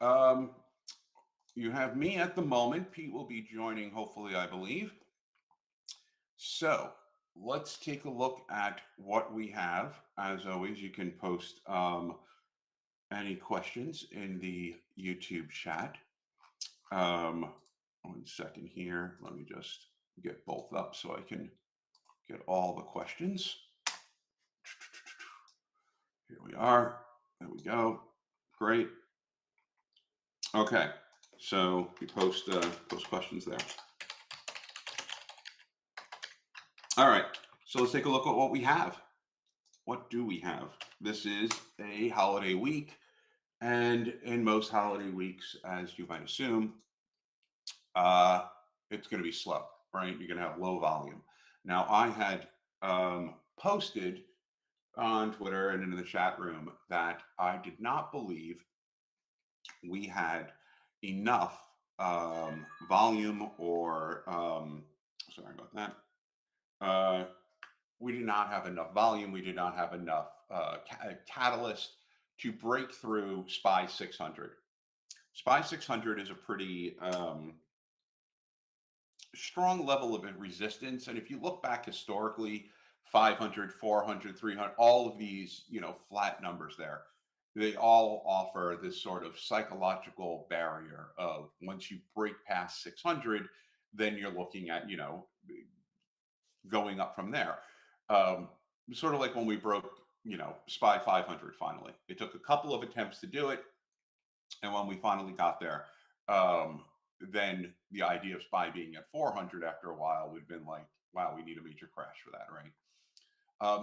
Um, you have me at the moment. Pete will be joining, hopefully, I believe. So let's take a look at what we have. As always, you can post any questions in the YouTube chat. Um, 1 second here. Let me just get both up so I can get all the questions. Here we are. There we go. Great. Okay. So you post questions there. All right. So let's take a look at what we have. What do we have? This is a holiday week, and in most holiday weeks, as you might assume, uh, it's going to be slow, right? You're going to have low volume. Now, I had posted on Twitter and in the chat room that I did not believe we had enough volume or, sorry about that. We did not have enough volume. We did not have enough catalyst to break through SPY 600. SPY 600 is a pretty strong level of resistance. And if you look back historically, 500, 400, 300, all of these, flat numbers there, they all offer this sort of psychological barrier of once you break past 600, then you're looking at, going up from there. Um, Sort of like when we broke, SPY 500 finally. It took a couple of attempts to do it. And when we finally got there, um, then the idea of SPY being at 400 after a while would have been like, wow, we need a major crash for that, right?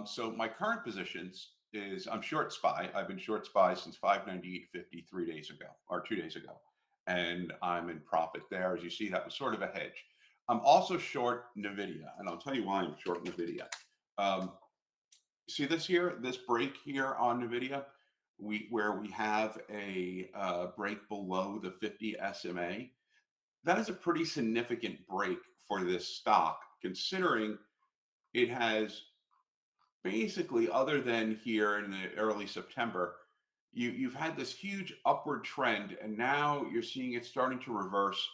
So my current positions is I'm short SPY. I've been short SPY since 598.50 3 days ago or 2 days ago. And I'm in profit there. As you see, that was sort of a hedge. I'm also short Nvidia, and I'll tell you why I'm short Nvidia. Um, See this here, this break here on Nvidia, where we have a break below the 50 SMA. That is a pretty significant break for this stock, considering it has basically, other than here in the early September, you've had this huge upward trend, and now you're seeing it starting to reverse.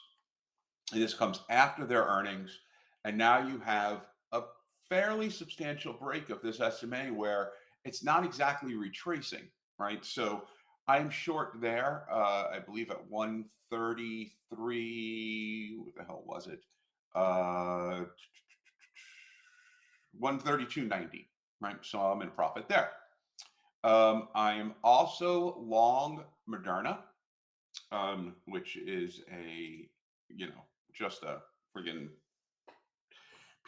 And this comes after their earnings, and now you have a fairly substantial break of this SMA where it's not exactly retracing, right? So I'm short there. I believe at 133. What the hell was it? Uh, 132.90, right? So I'm in profit there. I'm also long Moderna, which is just a friggin'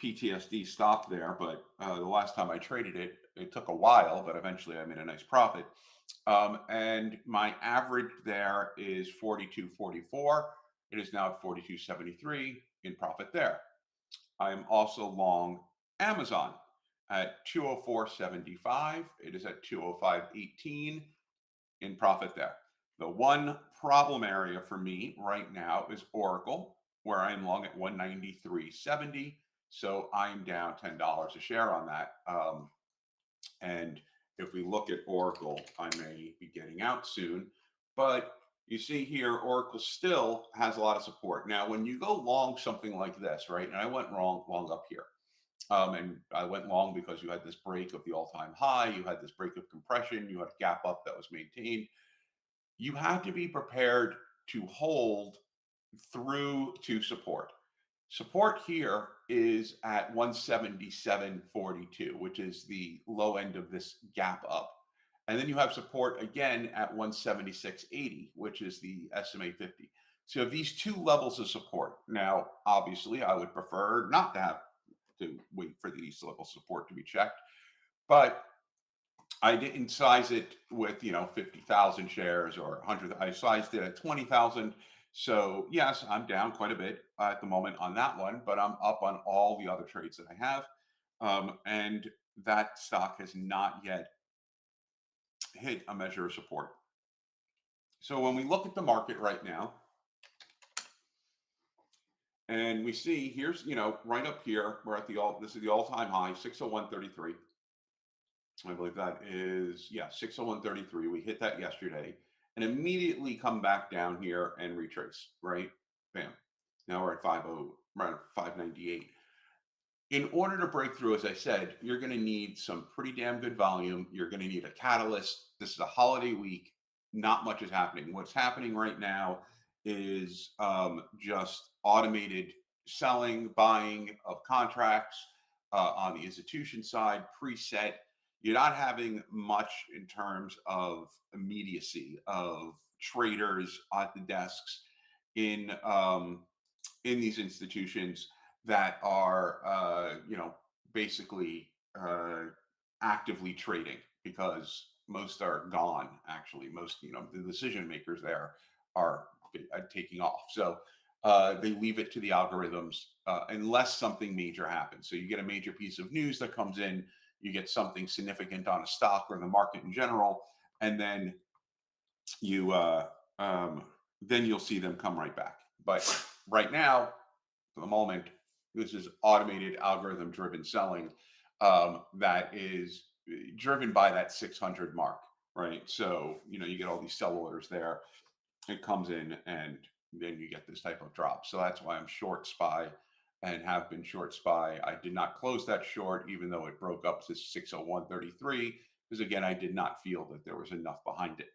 PTSD stock there. But the last time I traded it, it took a while, but eventually I made a nice profit. And my average there is 42.44. It is now at 42.73 in profit there. I am also long Amazon at 204.75. It is at 205.18 in profit there. The one problem area for me right now is Oracle, where I'm long at 193.70. So I'm down $10 a share on that. And if we look at Oracle, I may be getting out soon. But you see here, Oracle still has a lot of support. Now, when you go long something like this, right? And I went long up here. And I went long because you had this break of the all-time high, you had this break of compression, you had a gap up that was maintained. You have to be prepared to hold through to support. Support here is at 177.42, which is the low end of this gap up. And then you have support again at 176.80, which is the SMA 50. So you have these two levels of support. Now, obviously, I would prefer not to have to wait for these levels of support to be checked, but I didn't size it with 50,000 shares or 100. I sized it at 20,000. So yes, I'm down quite a bit at the moment on that one, but I'm up on all the other trades that I have, and that stock has not yet hit a measure of support. So when we look at the market right now, and we see here's right up here, we're at this is the all-time high, 601.33. I believe that is, yeah, 601.33. We hit that yesterday. and immediately come back down here and retrace, right? Bam. Now we're at 50, right, 598. In order to break through, as I said, you're going to need some pretty damn good volume. You're going to need a catalyst. This is a holiday week. Not much is happening. What's happening right now is just automated selling, buying of contracts on the institution side, preset. You're not having much in terms of immediacy of traders at the desks in in these institutions that are basically actively trading, because most are gone. Actually, most, the decision makers there are taking off. So they leave it to the algorithms unless something major happens. So you get a major piece of news that comes in, you get something significant on a stock or the market in general, and you then you'll see them come right back. But right now, for the moment, this is automated algorithm driven selling that is driven by that 600 mark, right? So, you get all these sell orders there. It comes in and then you get this type of drop. So that's why I'm short SPY and have been short SPY. I did not close that short, even though it broke up to 601.33, because again, I did not feel that there was enough behind it.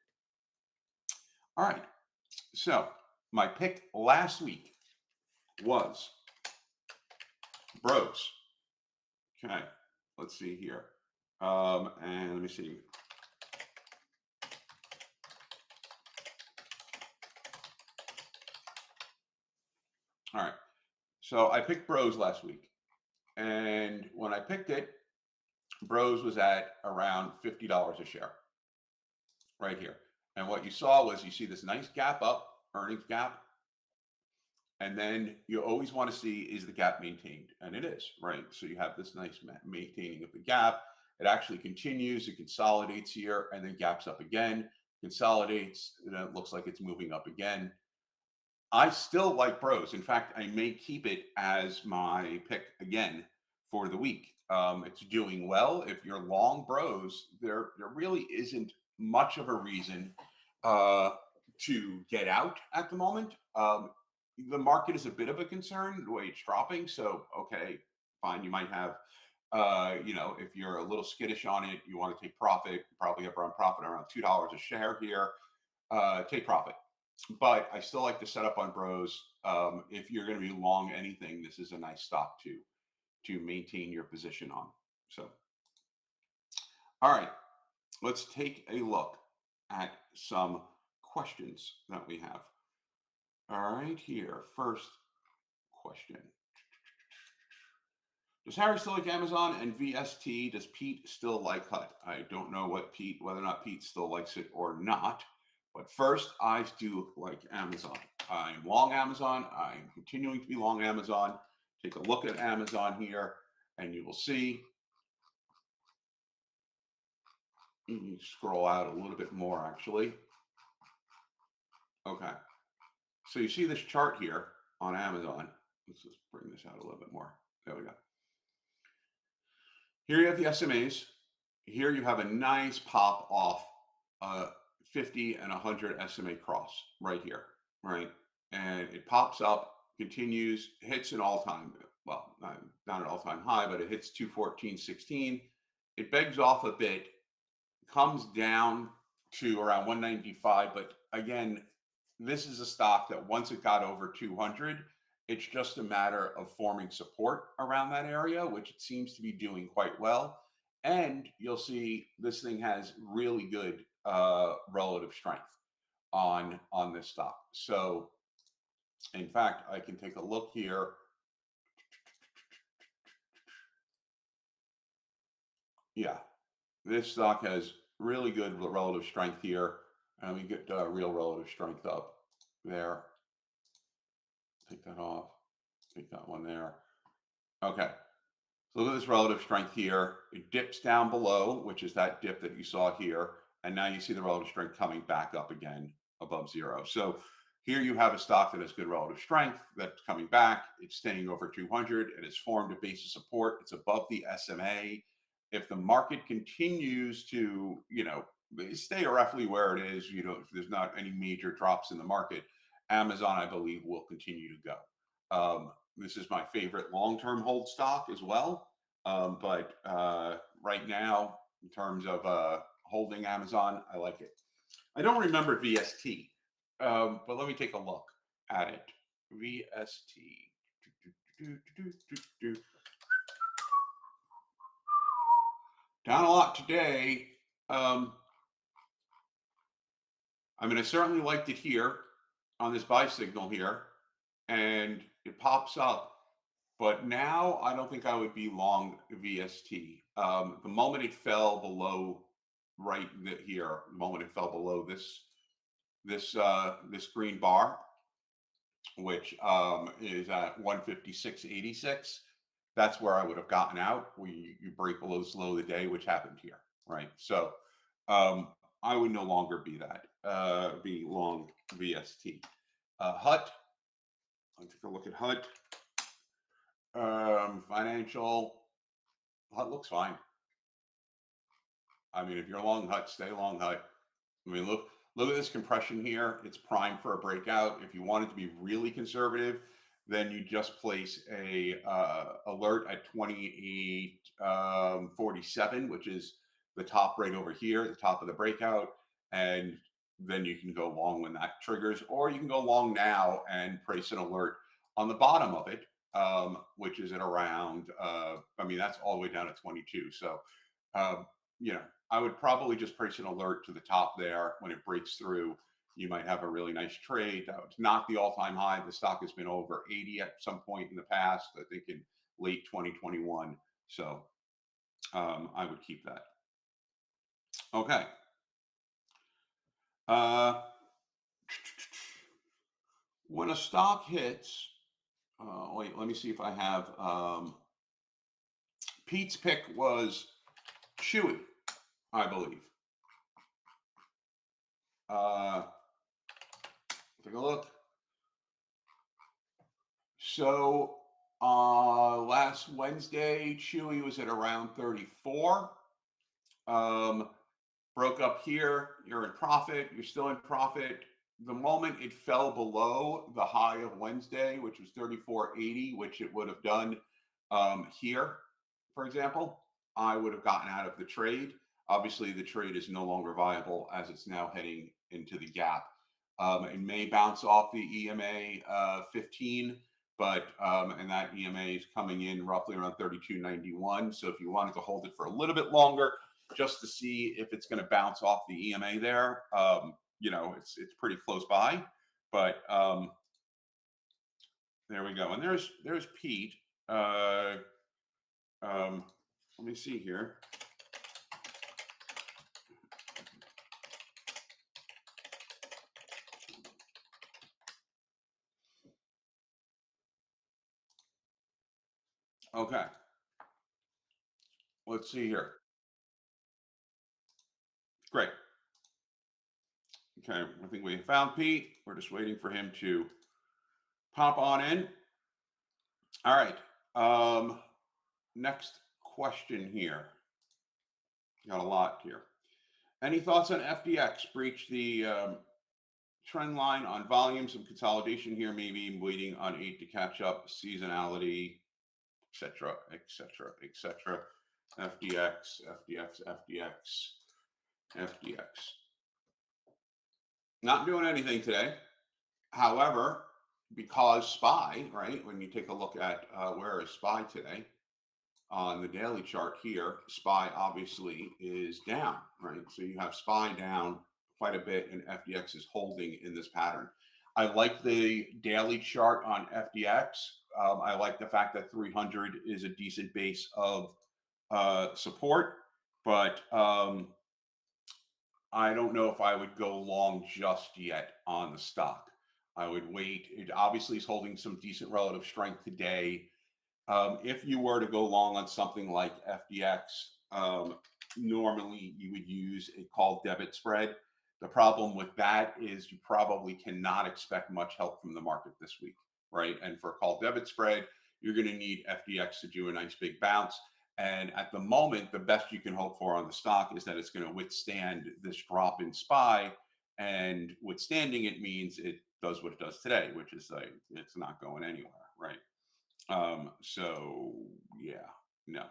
All right. So my pick last week was Bros. Okay, let's see here. And let me see. All right. So I picked Bros last week. And when I picked it, Bros was at around $50 a share right here. And what you saw was, you see this nice gap up, earnings gap. And then you always want to see, is the gap maintained? And it is, right? So you have this nice maintaining of the gap. It actually continues, it consolidates here, and then gaps up again, consolidates, and it looks like it's moving up again. I still like Bros. In fact, I may keep it as my pick again for the week. It's doing well. If you're long Bros, there really isn't much of a reason to get out at the moment. The market is a bit of a concern the way it's dropping. So, okay, fine. You might have, if you're a little skittish on it, you want to take profit, probably have around profit around $2 a share here. Take profit. But I still like to set up on Bros. If you're going to be long anything, this is a nice stock to maintain your position on. So, all right, let's take a look at some questions that we have. All right, here, first question. Does Harry still like Amazon and VST? Does Pete still like HUD? I don't know whether or not Pete still likes it or not. But first, I do like Amazon. I'm long Amazon. I'm continuing to be long Amazon. Take a look at Amazon here, and you will see. You can scroll out a little bit more, actually. Okay. So you see this chart here on Amazon. Let's just bring this out a little bit more. There we go. Here you have the SMAs. Here you have a nice pop off 50 and 100 SMA cross right here, right? And it pops up, continues, hits an all-time, well, not an all-time high, but it hits 214.16. It begs off a bit, comes down to around 195. But again, this is a stock that once it got over 200, it's just a matter of forming support around that area, which it seems to be doing quite well. And you'll see this thing has really good relative strength on this stock. So in fact, I can take a look here. Yeah, this stock has really good relative strength here. And we get real relative strength up there. Take that off. Take that one there. Okay. So look at this relative strength here. It dips down below, which is that dip that you saw here. And now you see the relative strength coming back up again above zero. So here you have a stock that has good relative strength that's coming back. It's staying over 200. It has formed a base of support. It's above the SMA. If the market continues to, stay roughly where it is. You know, if there's not any major drops in the market, Amazon, I believe, will continue to go. This is my favorite long-term hold stock as well. But right now, in terms of holding Amazon, I like it. I don't remember VST, but let me take a look at it. VST. Down a lot today. I mean, I certainly liked it here on this buy signal here, and it pops up. But now I don't think I would be long VST. The moment it fell below here, the moment it fell below this green bar, which is at 156.86, that's where I would have gotten out. Where you break below the low of the day, which happened here, right? So I would no longer be be long VST. HUT. Let's take a look at HUT. Financial. HUT looks fine. I mean, if you're long HUT, stay long HUT. I mean, look at this compression here. It's primed for a breakout. If you wanted to be really conservative, then you just place a alert at 28.47, which is the top right over here, the top of the breakout, and then you can go long when that triggers, or you can go long now and place an alert on the bottom of it, which is at around. I mean, that's all the way down at 22. So, you know, I would probably just place an alert to the top there. When it breaks through, you might have a really nice trade. It's not the all-time high. The stock has been over 80 at some point in the past, I think in late 2021. So I would keep that. Okay. When a stock hits, wait, let me see if I have, Pete's pick was Chewy, I believe. Take a look. So last Wednesday, Chewy was at around 34. Broke up here. You're in profit. You're still in profit. The moment it fell below the high of Wednesday, which was 34.80, which it would have done here, for example, I would have gotten out of the trade. Obviously, the trade is no longer viable as it's now heading into the gap. It may bounce off the EMA 15, but and that EMA is coming in roughly around 32.91. So if you wanted to hold it for a little bit longer, just to see if it's going to bounce off the EMA there, you know, it's pretty close by. But there we go. And there's Pete. Let me see here. Okay. Let's see here. Great. Okay, I think we found Pete. We're just waiting for him to pop on in. All right. Next question here. Got a lot here. Any thoughts on FDX? Breach the trend line on volume, some consolidation here, maybe waiting on 8 to catch up, seasonality, etc., etc., etc. FDX, FDX, FDX, FDX. Not doing anything today. However, because SPY, right, when you take a look at where is SPY today on the daily chart here, SPY obviously is down, right? So you have SPY down quite a bit and FDX is holding in this pattern. I like the daily chart on FDX. I like the fact that 300 is a decent base of support, but I don't know if I would go long just yet on the stock. I would wait. It obviously is holding some decent relative strength today. If you were to go long on something like FDX, normally you would use a call debit spread. The problem with that is you probably cannot expect much help from the market this week, right? And for a call debit spread, you're going to need FDX to do a nice big bounce. And at the moment, the best you can hope for on the stock is that it's going to withstand this drop in SPY. And withstanding it means it does what it does today, which is like it's not going anywhere, right? So yeah, no,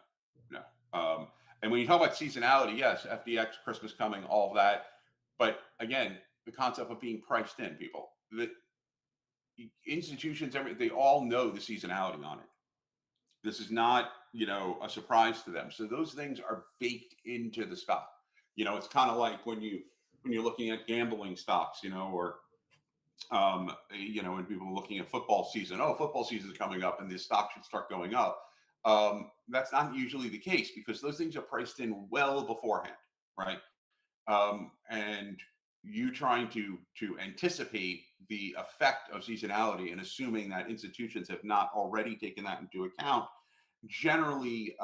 no. And when you talk about seasonality, yes, FDX, Christmas coming, all of that. But again, the concept of being priced in, people, the institutions, they all know the seasonality on it. This is not, a surprise to them. So those things are baked into the stock. It's kind of like when you're looking at gambling stocks, or when people are looking at football season, oh, football season is coming up and the stock should start going up. That's not usually the case because those things are priced in well beforehand, right? And you trying to anticipate the effect of seasonality and assuming that institutions have not already taken that into account generally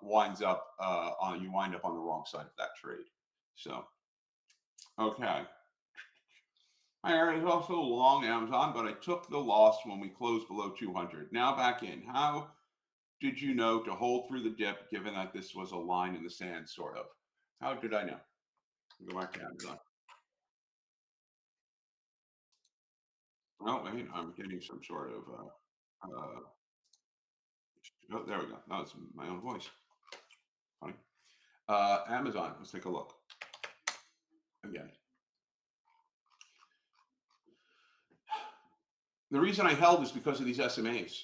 winds up on you wind up on the wrong side of that trade. So okay. I was also long Amazon, but I took the loss when we closed below 200. Now back in. How did you know to hold through the dip, given that this was a line in the sand, sort of? How did I know? Go back to Amazon. Oh, wait, I'm getting some sort of. Oh, there we go. That was my own voice. Funny. Amazon. Let's take a look again. The reason I held is because of these SMAs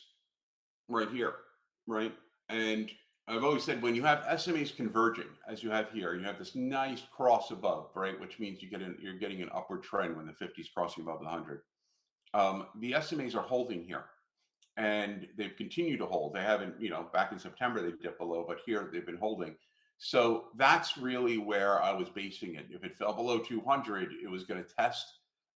right here, right? And I've always said when you have SMAs converging, as you have here, you have this nice cross above, right? Which means you're getting an upward trend when the 50 is crossing above the 100. The SMAs are holding here, and they've continued to hold. They haven't, back in September they dipped below, but here they've been holding. So that's really where I was basing it. If it fell below 200, it was going to test.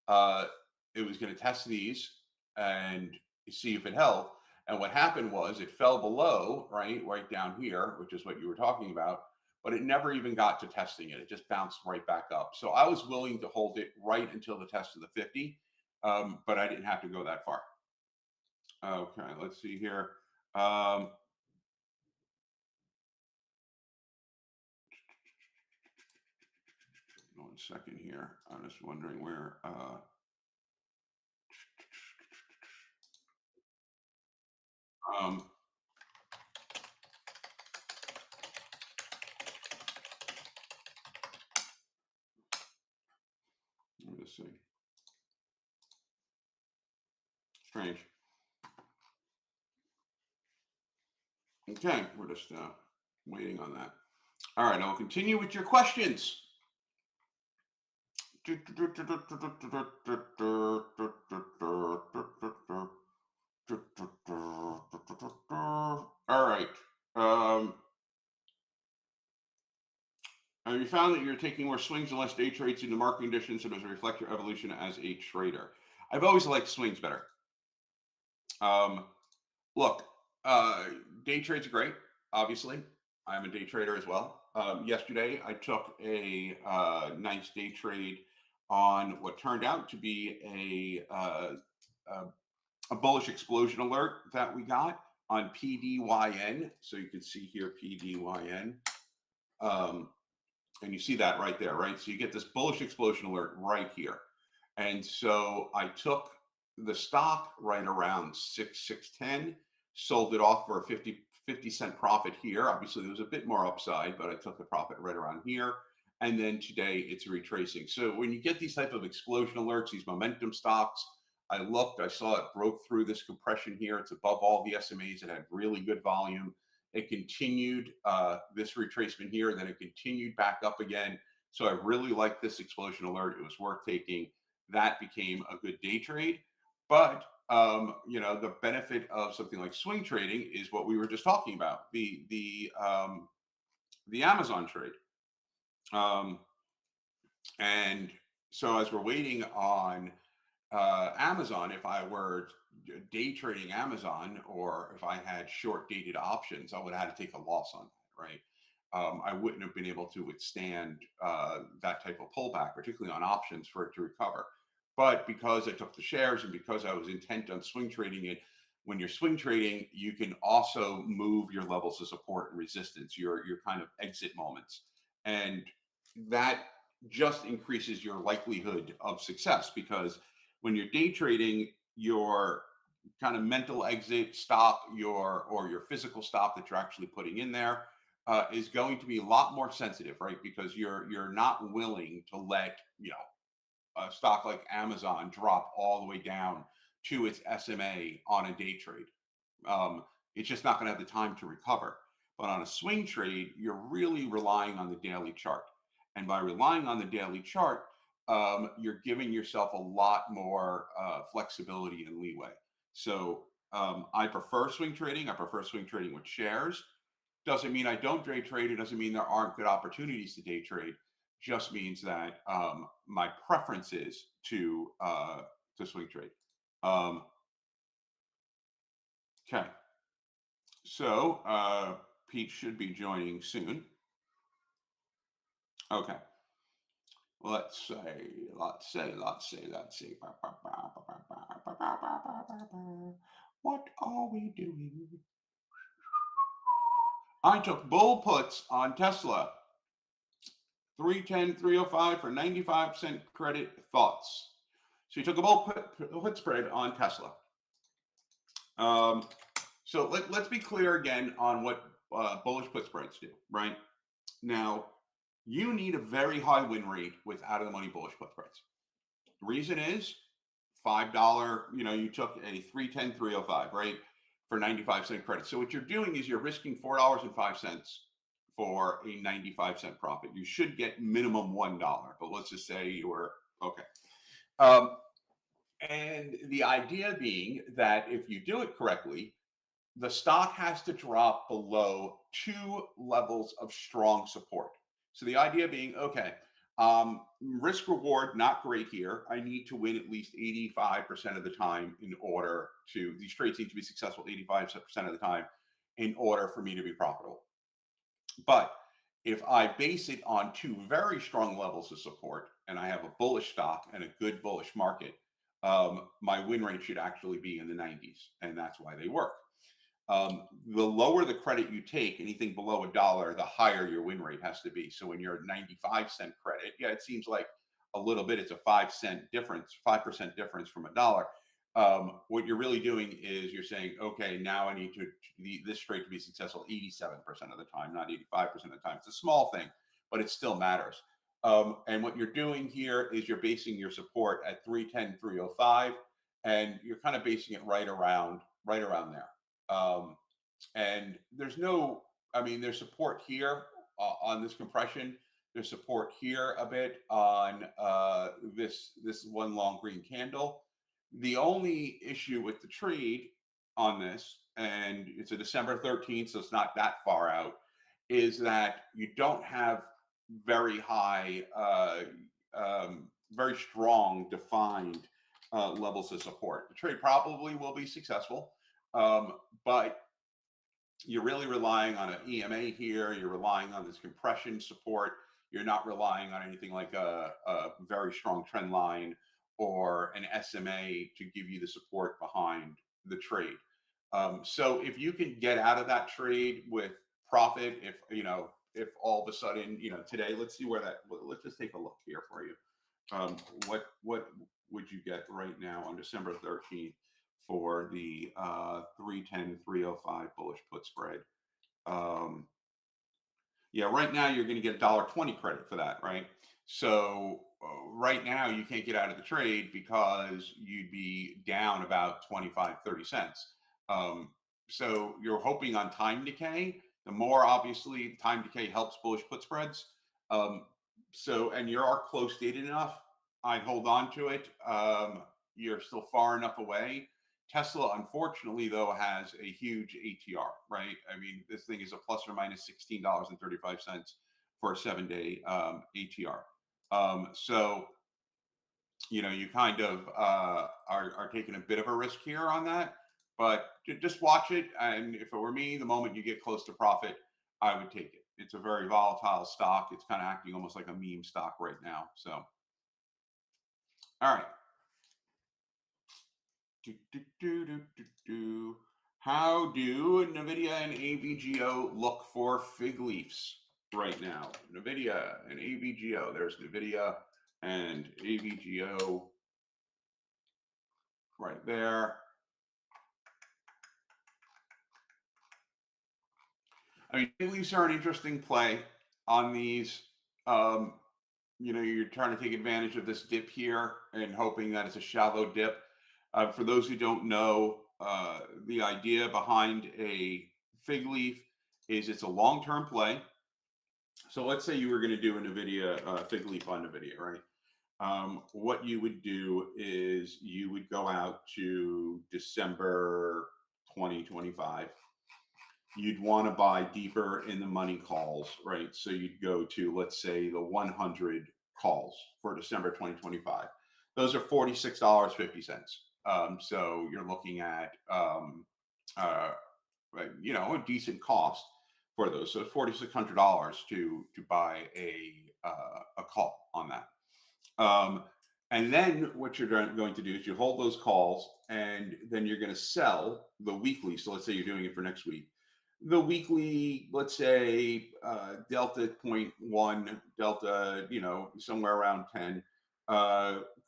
It was going to test these and see if it held. And what happened was it fell below, right down here, which is what you were talking about, but it never even got to testing it. It just bounced right back up. So I was willing to hold it right until the test of the 50, but I didn't have to go that far. Okay, let's see here. 1 second here. I'm just wondering where. Um, Let me just see. Strange. Okay, we're just waiting on that. All right, I'll continue with your questions. All right. Have you found that you're taking more swings and less day trades in the market conditions, so does it reflect your evolution as a trader? I've always liked swings better. Look, day trades are great. Obviously, I'm a day trader as well. Yesterday, I took a nice day trade on what turned out to be a bullish explosion alert that we got on PDYN. So you can see here PDYN. And you see that right there, right? So you get this bullish explosion alert right here. And so I took the stock right around 610, sold it off for a 50-cent profit here. Obviously, there was a bit more upside, but I took the profit right around here. And then today it's retracing. So when you get these type of explosion alerts, these momentum stocks, I looked, I saw it broke through this compression here. It's above all the SMAs. It had really good volume. It continued this retracement here, then it continued back up again. So I really liked this explosion alert. It was worth taking. That became a good day trade. But the benefit of something like swing trading is what we were just talking about, the Amazon trade. And so as we're waiting on Amazon, if I were day trading Amazon or if I had short dated options, I would have had to take a loss on that, right? I wouldn't have been able to withstand that type of pullback, particularly on options, for it to recover. But because I took the shares and because I was intent on swing trading it, When you're swing trading, you can also move your levels of support and resistance, your kind of exit moments. And that just increases your likelihood of success, because when you're day trading, your kind of mental exit stop, your physical stop that you're actually putting in there, is going to be a lot more sensitive, right? Because you're not willing to let, a stock like Amazon drop all the way down to its SMA on a day trade. Um, it's just not going to have the time to recover. But on a swing trade, you're really relying on the daily chart. And by relying on the daily chart, you're giving yourself a lot more flexibility and leeway. So I prefer swing trading. I prefer swing trading with shares. Doesn't mean I don't day trade. It doesn't mean there aren't good opportunities to day trade. Just means that my preference is to swing trade. Okay, so Pete should be joining soon. Okay, let's say. What are we doing? I took bull puts on Tesla. 310, 305 for 95% credit. Thoughts? So you took a bull put spread on Tesla. So let's be clear again on what bullish put spreads do, right? Now, you need a very high win rate with out of the money bullish put spreads. The reason is $5, you took a 310, 305, right? For 95% credit. So what you're doing is you're risking $4.05 for a 95-cent profit. You should get minimum $1, but let's just say you were okay. And the idea being that if you do it correctly, the stock has to drop below 2 levels of strong support. So the idea being, okay, risk reward, not great here. I need to win at least 85% of the time in order to, these trades need to be successful 85% of the time in order for me to be profitable. But if I base it on 2 very strong levels of support, and I have a bullish stock and a good bullish market, my win rate should actually be in the 90s, and that's why they work. The lower the credit you take, anything below $1, the higher your win rate has to be. So when you're at 95-cent credit, yeah, it seems like a little bit. It's a 5-cent difference, 5% difference from $1. What you're really doing is you're saying, okay, now I need this trade to be successful 87% of the time, not 85% of the time. It's a small thing, but it still matters. And what you're doing here is you're basing your support at 310, 305, and you're kind of basing it right around there. And there's there's support here on this compression. There's support here a bit on this one long green candle. The only issue with the trade on this, and it's a December 13th, so it's not that far out, is that you don't have very high, very strong defined levels of support. The trade probably will be successful, but you're really relying on an EMA here. You're relying on this compression support. You're not relying on anything like a very strong trend line or an SMA to give you the support behind the trade. So if you can get out of that trade with profit, if all of a sudden, today, let's see where let's just take a look here for you. What would you get right now on December 13th for the 310, 305 bullish put spread? Yeah, right now you're going to get $1.20 credit for that, right? So right now you can't get out of the trade because you'd be down about 25, 30 cents. So you're hoping on time decay. The more, obviously, time decay helps bullish put spreads. And you are close dated enough, I'd hold on to it. You're still far enough away. Tesla, unfortunately, though, has a huge ATR, right? I mean, this thing is a plus or minus $16.35 for a 7-day ATR. So, you kind of are taking a bit of a risk here on that, but just watch it. And if it were me, the moment you get close to profit, I would take it. It's a very volatile stock. It's kind of acting almost like a meme stock right now. So, all right. Do, do, do, do, do, do. How do Nvidia and AVGO look for fig leaves right now? Nvidia and AVGO. There's Nvidia and AVGO right there. I mean, fig leaves are an interesting play on these. Um, you're trying to take advantage of this dip here and hoping that it's a shallow dip. For those who don't know, the idea behind a fig leaf is it's a long-term play. So let's say you were going to do a Nvidia fig leaf on Nvidia, right? What you would do is you would go out to December 2025. You'd want to buy deeper in the money calls, right? So you'd go to, let's say, the 100 calls for December 2025. Those are $46.50. So you're looking at, uh, a decent cost for those. So $4,600 to buy a call on that. And then what you're going to do is you hold those calls and then you're going to sell the weekly. So let's say you're doing it for next week. The weekly, let's say delta 0.1, delta, somewhere around 10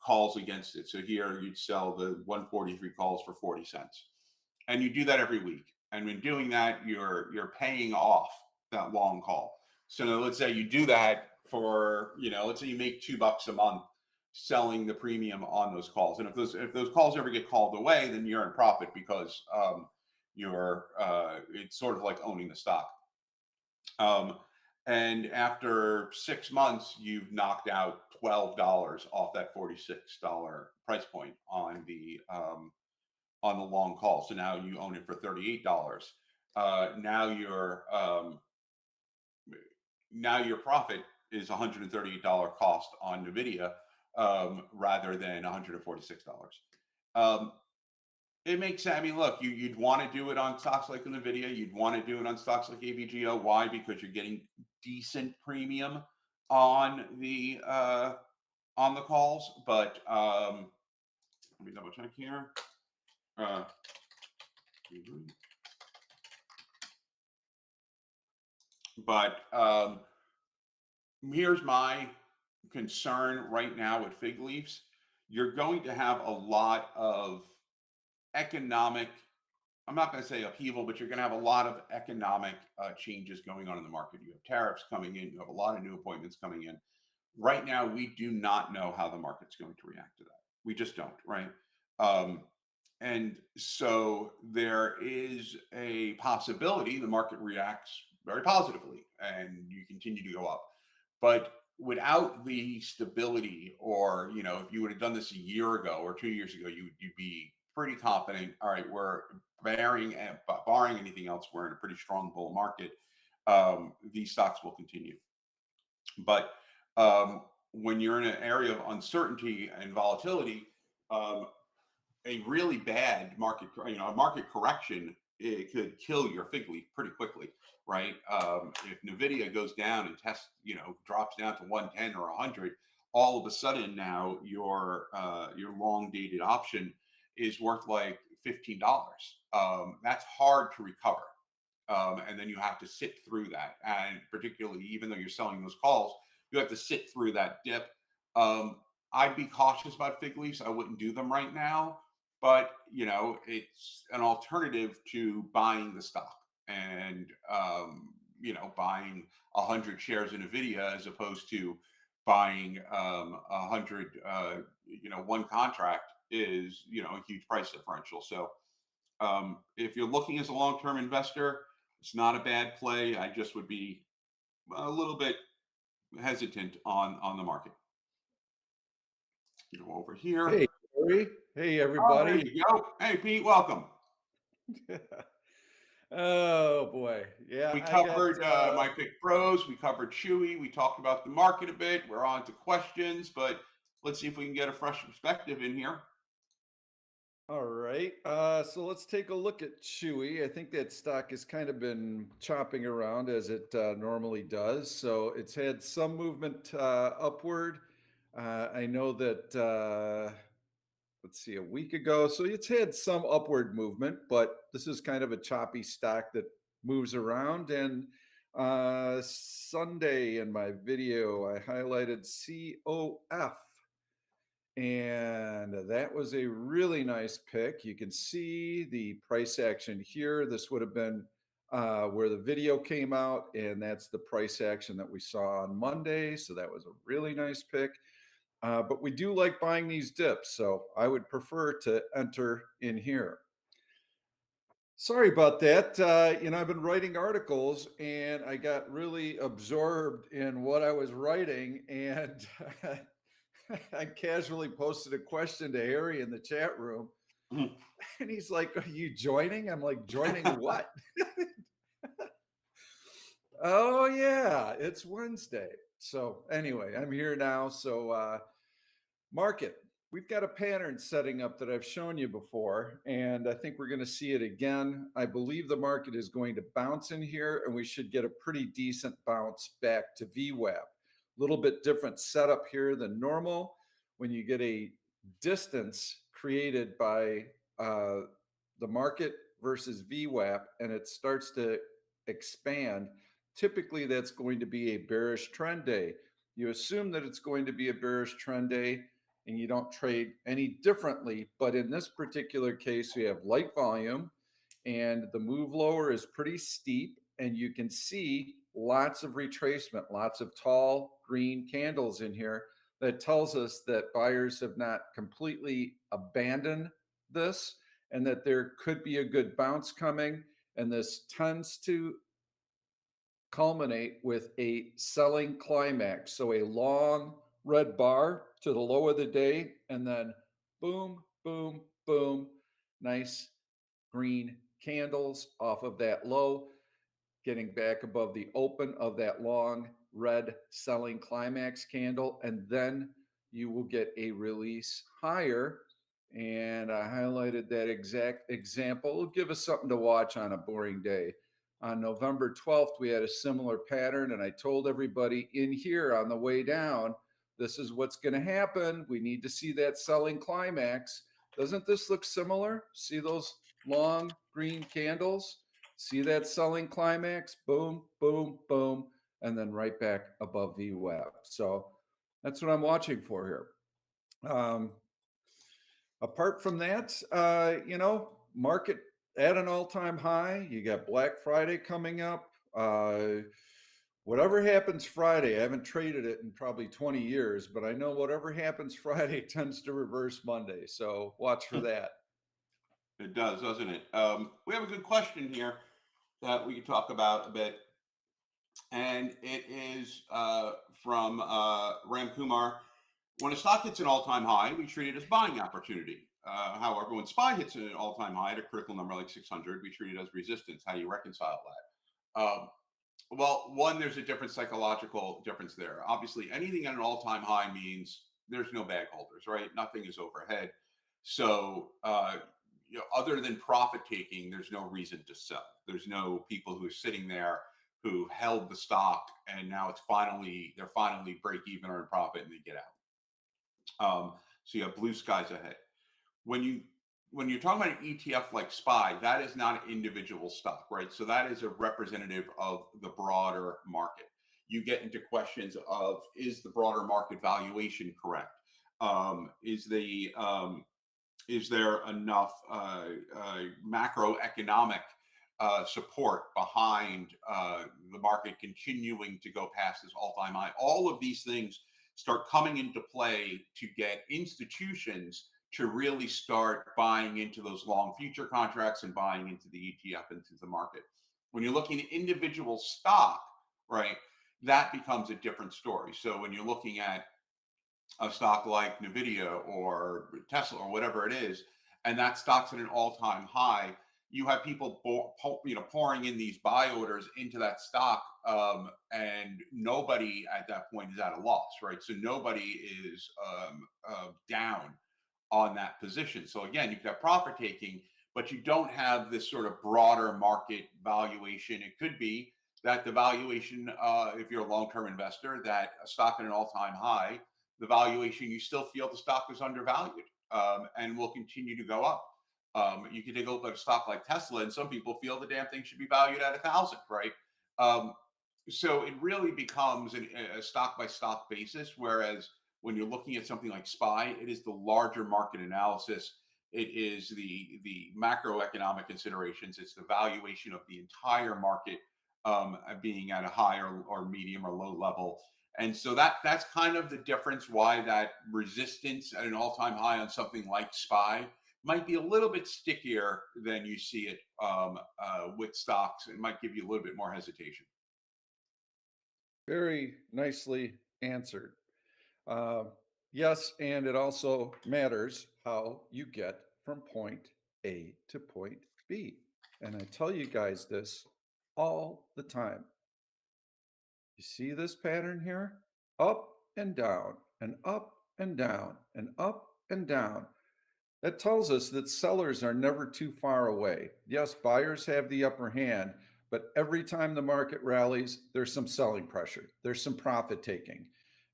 calls against it. So here you'd sell the 143 calls for 40 cents. And you do that every week. And when doing that, you're paying off that long call. So let's say you do that for, let's say you make $2 a month selling the premium on those calls. And if those calls ever get called away, then you're in profit because it's sort of like owning the stock. And after 6 months, you've knocked out $12 off that $46 price point on the long call. So now you own it for $38. Now your profit is $138 cost on Nvidia rather than $146. It makes sense. I mean, look, you'd want to do it on stocks like Nvidia. You'd want to do it on stocks like AVGO. Why? Because you're getting decent premium on the calls. But let me double check here. But here's my concern right now with fig leaves. You're going to have a lot of economic, I'm not going to say upheaval, but you're going to have a lot of economic changes going on in the market. You have tariffs coming in, you have a lot of new appointments coming in. Right now, we do not know how the market's going to react to that. We just don't, right? And so there is a possibility the market reacts very positively and you continue to go up. But without the stability, or if you would have done this a year ago or 2 years ago, you'd be pretty confident. All right, we're barring anything else, we're in a pretty strong bull market. These stocks will continue. But when you're in an area of uncertainty and volatility, a really bad market, a market correction, it could kill your fig leaf pretty quickly, right? If Nvidia goes down and drops down to 110 or 100, all of a sudden now your long dated option is worth like $15. That's hard to recover. And then you have to sit through that. And particularly, even though you're selling those calls, you have to sit through that dip. I'd be cautious about fig leaves. I wouldn't do them right now, but it's an alternative to buying the stock and buying 100 shares in Nvidia as opposed to buying 100. One contract is a huge price differential. So if you're looking as a long-term investor, it's not a bad play. I just would be a little bit hesitant on the market. Go over here. Hey, Gary. Hey, Oh, everybody. there you go. Hey, Pete, welcome. Oh boy, yeah, We I got. covered my pick pros. We covered Chewy. We talked about the market a bit. We're on to questions, but let's see if we can get a fresh perspective in here. All right, so let's take a look at Chewy. I think that stock has kind of been chopping around as it normally does. So it's had some movement upward. I know that let's see, a week ago. So it's had some upward movement, but this is kind of a choppy stock that moves around. And Sunday in my video, I highlighted COF, and that was a really nice pick. You can see the price action here. This would have been where the video came out, and that's the price action that we saw on Monday. So that was a really nice pick. But we do like buying these dips, so I would prefer to enter in here. Sorry about that. I've been writing articles and I got really absorbed in what I was writing, and I casually posted a question to Harry in the chat room, Mhm. and he's like, "Are you joining?" I'm like, "Joining what?" Oh yeah, it's Wednesday. So anyway, I'm here now. So market. We've got a pattern setting up that I've shown you before, and I think we're going to see it again. I believe the market is going to bounce in here, and we should get a pretty decent bounce back to VWAP. A little bit different setup here than normal. When you get a distance created by the market versus VWAP, and it starts to expand, typically that's going to be a bearish trend day. You assume that it's going to be a bearish trend day and you don't trade any differently. But in this particular case, we have light volume and the move lower is pretty steep. And you can see lots of retracement, lots of tall green candles in here. That tells us that buyers have not completely abandoned this and that there could be a good bounce coming. And this tends to culminate with a selling climax. So a long red bar to the low of the day, and then boom, boom, boom, nice green candles off of that low, getting back above the open of that long red selling climax candle. And then you will get a release higher. And I highlighted that exact example. It'll give us something to watch on a boring day. On November 12th, we had a similar pattern, and I told everybody in here on the way down, this is what's going to happen. We need to see that selling climax. Doesn't this look similar? See those long green candles? See that selling climax? Boom, boom, boom, and then right back above VWAP. So that's what I'm watching for here. Apart from that, market at an all-time high. You got Black Friday coming up. Whatever happens Friday, I haven't traded it in probably 20 years, but I know whatever happens Friday tends to reverse Monday. So watch for that. It does, doesn't it? We have a good question here that we can talk about a bit, and it is from Ram Kumar. When a stock hits an all-time high, we treat it as buying opportunity. However, when SPY hits an all-time high at a critical number like 600, we treat it as resistance. How do you reconcile that? Well, one, there's a different psychological difference there. Obviously, anything at an all-time high means there's no bag holders, right? Nothing is overhead. So, other than profit taking, there's no reason to sell. There's no people who are sitting there who held the stock and now they're finally break even or in profit and they get out. So you have blue skies ahead. When you when you're talking about an ETF like SPY, that is not an individual stock, right? So that is a representative of the broader market. You get into questions of, is the broader market valuation correct? Is there enough macroeconomic support behind the market continuing to go past this all-time high? All of these things start coming into play to get institutions to really start buying into those long future contracts and buying into the ETF, into the market. When you're looking at individual stock, right, that becomes a different story. So when you're looking at a stock like Nvidia or Tesla or whatever it is, and that stock's at an all-time high, you have people pouring in these buy orders into that stock, and nobody at that point is at a loss, right? So nobody is down on that position. So again, you could have profit taking, but you don't have this sort of broader market valuation. It could be that the valuation, if you're a long-term investor, that a stock at an all-time high, the valuation, you still feel the stock is undervalued. and will continue to go up. You can take a look at a stock like Tesla, and some people feel the damn thing should be valued at 1,000, right? Um, so it really becomes a stock by stock basis. Whereas when you're looking at something like SPY, it is the larger market analysis. It is the macroeconomic considerations. It's the valuation of the entire market being at a high or medium or low level. And so that's kind of the difference why that resistance at an all-time high on something like SPY might be a little bit stickier than you see it with stocks. It might give you a little bit more hesitation. Very nicely answered. Uh, yes, and it also matters how you get from point A to point B. And I tell you guys this all the time. You see this pattern here? Up and down, and up and down, and up and down. That tells us that sellers are never too far away. Yes, buyers have the upper hand, but every time the market rallies, there's some selling pressure, there's some profit taking.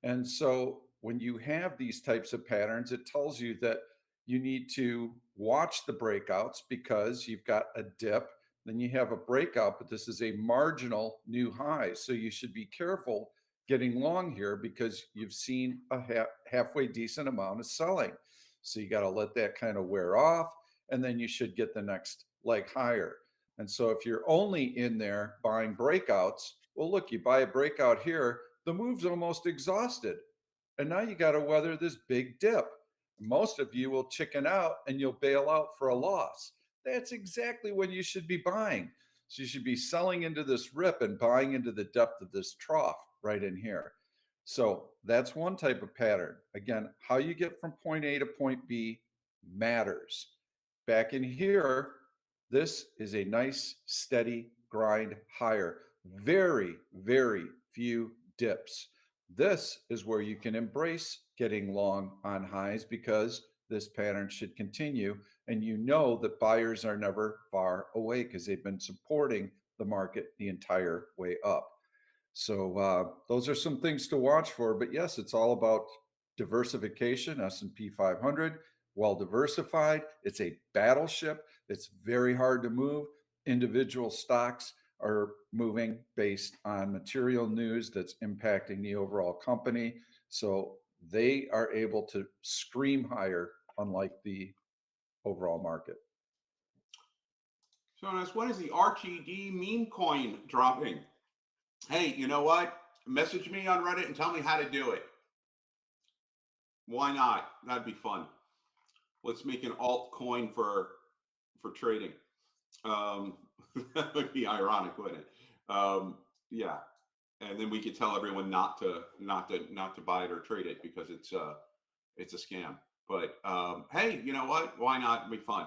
And so when you have these types of patterns, it tells you that you need to watch the breakouts because you've got a dip, then you have a breakout, but this is a marginal new high. So you should be careful getting long here because you've seen a halfway decent amount of selling. So you got to let that kind of wear off, and then you should get the next leg higher. And so if you're only in there buying breakouts, well, look, you buy a breakout here, the move's almost exhausted. And now you got to weather this big dip. Most of you will chicken out and you'll bail out for a loss. That's exactly when you should be buying. So you should be selling into this rip and buying into the depth of this trough right in here. So that's one type of pattern. Again, how you get from point A to point B matters. Back in here, this is a nice steady grind higher. Very, very few dips. This is where you can embrace getting long on highs because this pattern should continue. And you know that buyers are never far away because they've been supporting the market the entire way up. So those are some things to watch for. But yes, it's all about diversification. S&P 500, well diversified. It's a battleship. It's very hard to move. Individual stocks are moving based on material news that's impacting the overall company. So they are able to scream higher, unlike the overall market. So, when is the RTD meme coin dropping? Hey, you know what? Message me on Reddit and tell me how to do it. Why not? That'd be fun. Let's make an altcoin for trading. That would be ironic, wouldn't it? Yeah, and then we could tell everyone not to buy it or trade it because it's a scam. But hey, you know what? Why not? It'd be fun.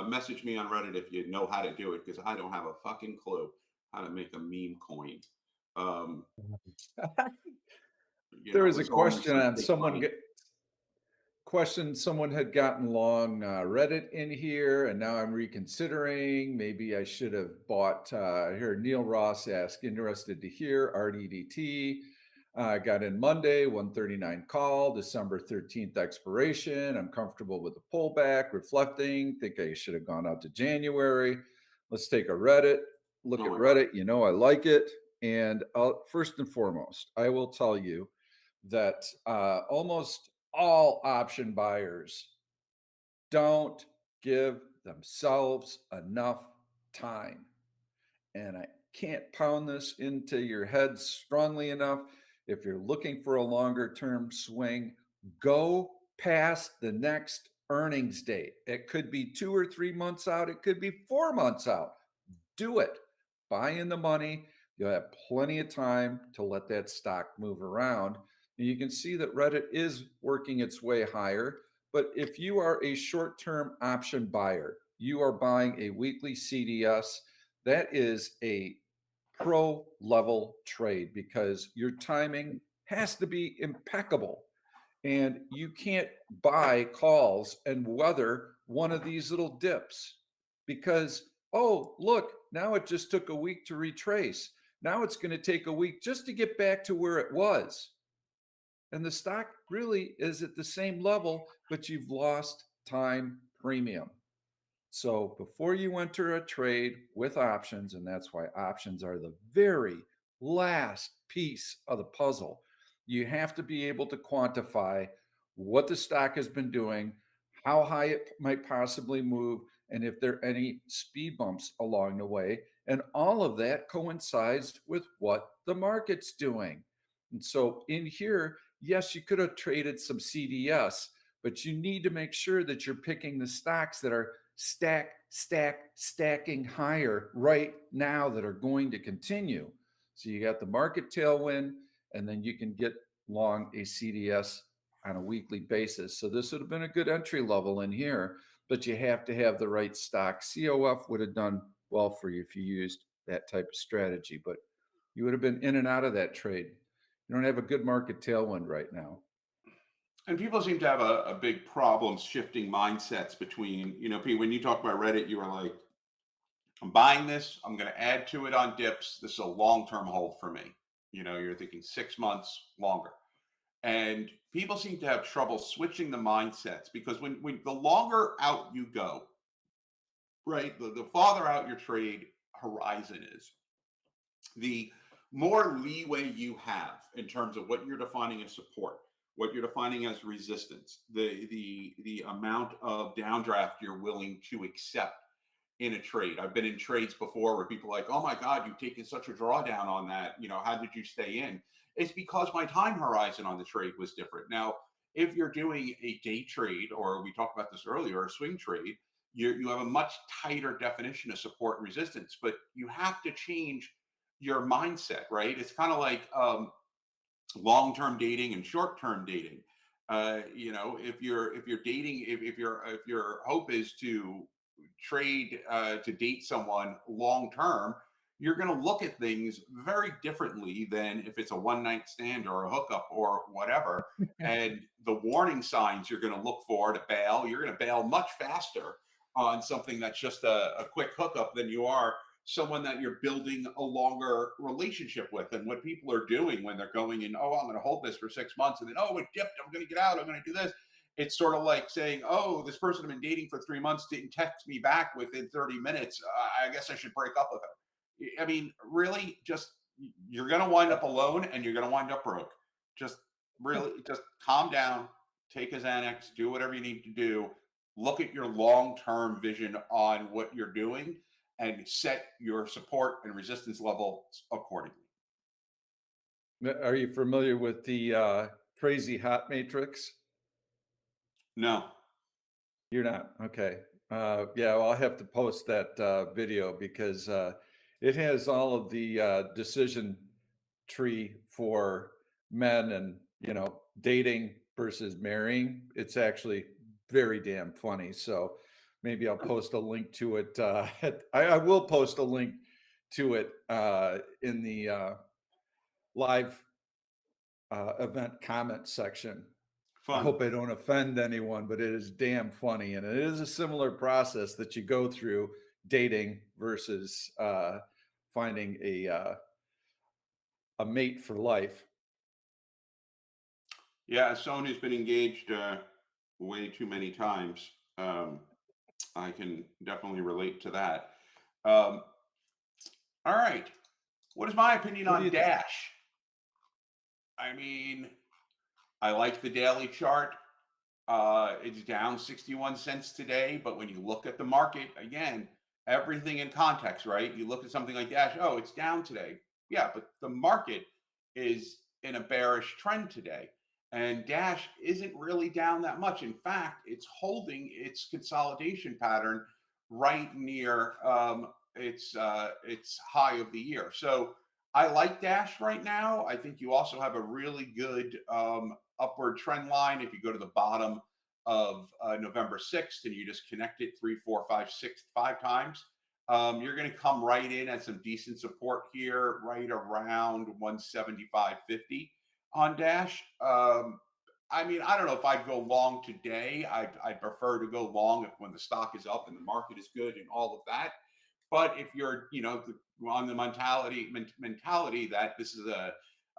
Message me on Reddit if you know how to do it because I don't have a fucking clue how to make a meme coin. There was a it's almost question like on fake someone money. someone had gotten long Reddit in here, and now I'm reconsidering. Maybe I should have bought. Here, Neil Ross asked, interested to hear RDDT. Got in Monday, 139 call, December 13th expiration. I'm comfortable with the pullback, reflecting. Think I should have gone out to January. Let's take a Reddit. Look Oh at my God. Reddit. You know I like it. And first and foremost, I will tell you that almost all option buyers don't give themselves enough time. And I can't pound this into your head strongly enough. If you're looking for a longer term swing, go past the next earnings date. It could be 2 or 3 months out, it could be 4 months out. Do it. Buy in the money. You'll have plenty of time to let that stock move around. And you can see that Reddit is working its way higher. But if you are a short term option buyer, you are buying a weekly CDS, that is a pro level trade because your timing has to be impeccable. And you can't buy calls and weather one of these little dips because, oh, look, now it just took a week to retrace. Now it's going to take a week just to get back to where it was. and the stock really is at the same level, but you've lost time premium. So before you enter a trade with options, and that's why options are the very last piece of the puzzle, you have to be able to quantify what the stock has been doing, how high it might possibly move, and if there are any speed bumps along the way. And all of that coincides with what the market's doing. And so in here, yes, you could have traded some CDS, but you need to make sure that you're picking the stocks that are stacking higher right now that are going to continue. So you got the market tailwind, and then you can get long a CDS on a weekly basis. So this would have been a good entry level in here, but you have to have the right stock. COF would have done well for you if you used that type of strategy, but you would have been in and out of that trade. You don't have a good market tailwind right now. And people seem to have a big problem shifting mindsets between, Pete, when you talk about Reddit, you were like, I'm buying this, I'm going to add to it on dips. This is a long term hold for me. You're thinking 6 months longer. And people seem to have trouble switching the mindsets because when the longer out you go, right, the farther out your trade horizon is, the more leeway you have in terms of what you're defining as support, what you're defining as resistance, the amount of downdraft you're willing to accept in a trade. I've been in trades before where people are like, oh my God, you've taken such a drawdown on that. How did you stay in? It's because my time horizon on the trade was different. Now, if you're doing a day trade, or we talked about this earlier, a swing trade, you have a much tighter definition of support and resistance, but you have to change your mindset, right? It's kind of like long-term dating and short-term dating. If you're dating, if your hope is to trade to date someone long-term, you're going to look at things very differently than if it's a one-night stand or a hookup or whatever. And the warning signs you're going to look for to bail, you're going to bail much faster on something that's just a quick hookup than you are someone that you're building a longer relationship with. And what people are doing when they're going in, oh, I'm going to hold this for 6 months, and then, oh, it dipped, I'm going to get out, I'm going to do this. It's sort of like saying, oh, this person I've been dating for 3 months didn't text me back within 30 minutes. I guess I should break up with her. I mean, really, just you're going to wind up alone and you're going to wind up broke. Just really, just calm down, take a Xanax, do whatever you need to do. Look at your long-term vision on what you're doing and set your support and resistance levels accordingly. Are you familiar with the crazy hot matrix? No. You're not. Okay. Yeah, well, I'll have to post that video because it has all of the decision tree for men and, dating versus marrying. It's actually very damn funny. So maybe I'll post a link to it. I will post a link to it in the live event comment section. I Fun. hope I don't offend anyone, but it is damn funny. And it is a similar process that you go through dating versus finding a mate for life. Yeah, as someone who's been engaged way too many times, I can definitely relate to that. Um, all right. What is my opinion What do on you think? Dash? I mean, I like the daily chart. It's down 61 cents today, but when you look at the market, again, everything in context, right? You look at something like Dash, oh, it's down today. Yeah, but the market is in a bearish trend today. And Dash isn't really down that much. In fact, it's holding its consolidation pattern right near its high of the year. So I like Dash right now. I think you also have a really good upward trend line. If you go to the bottom of November 6th and you just connect it 3, 4, 5, 6, 5 times, you're going to come right in at some decent support here, right around 175.50 on Dash. I mean, I don't know if I'd go long today. I'd prefer to go long if when the stock is up and the market is good and all of that. But if you're, on the mentality that this is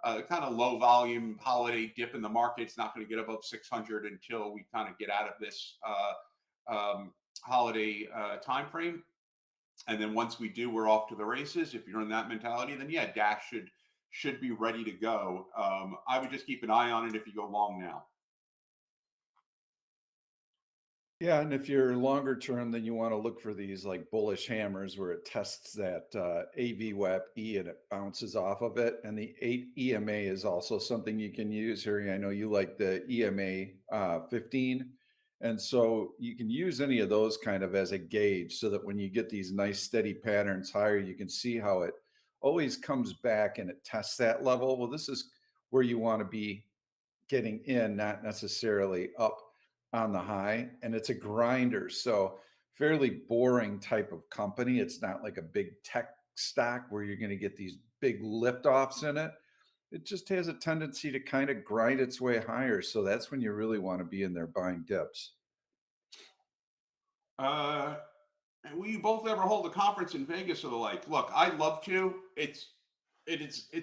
kind of low volume holiday dip in the market. It's not going to get above 600 until we kind of get out of this holiday time frame. And then once we do, we're off to the races. If you're in that mentality, then yeah, Dash should be ready to go. I would just keep an eye on it if you go long now. Yeah, and if you're longer term, then you want to look for these like bullish hammers where it tests that AVWAP-E and it bounces off of it. And the 8 EMA is also something you can use here. I know you like the EMA 15. And so you can use any of those kind of as a gauge so that when you get these nice steady patterns higher, you can see how it always comes back and it tests that level. Well, this is where you want to be getting in, not necessarily up on the high. And it's a grinder. So fairly boring type of company. It's not like a big tech stock where you're going to get these big liftoffs in it. It just has a tendency to kind of grind its way higher. So that's when you really want to be in there buying dips. Uh, and we both ever hold a conference in Vegas or the like? Look, I'd love to. It's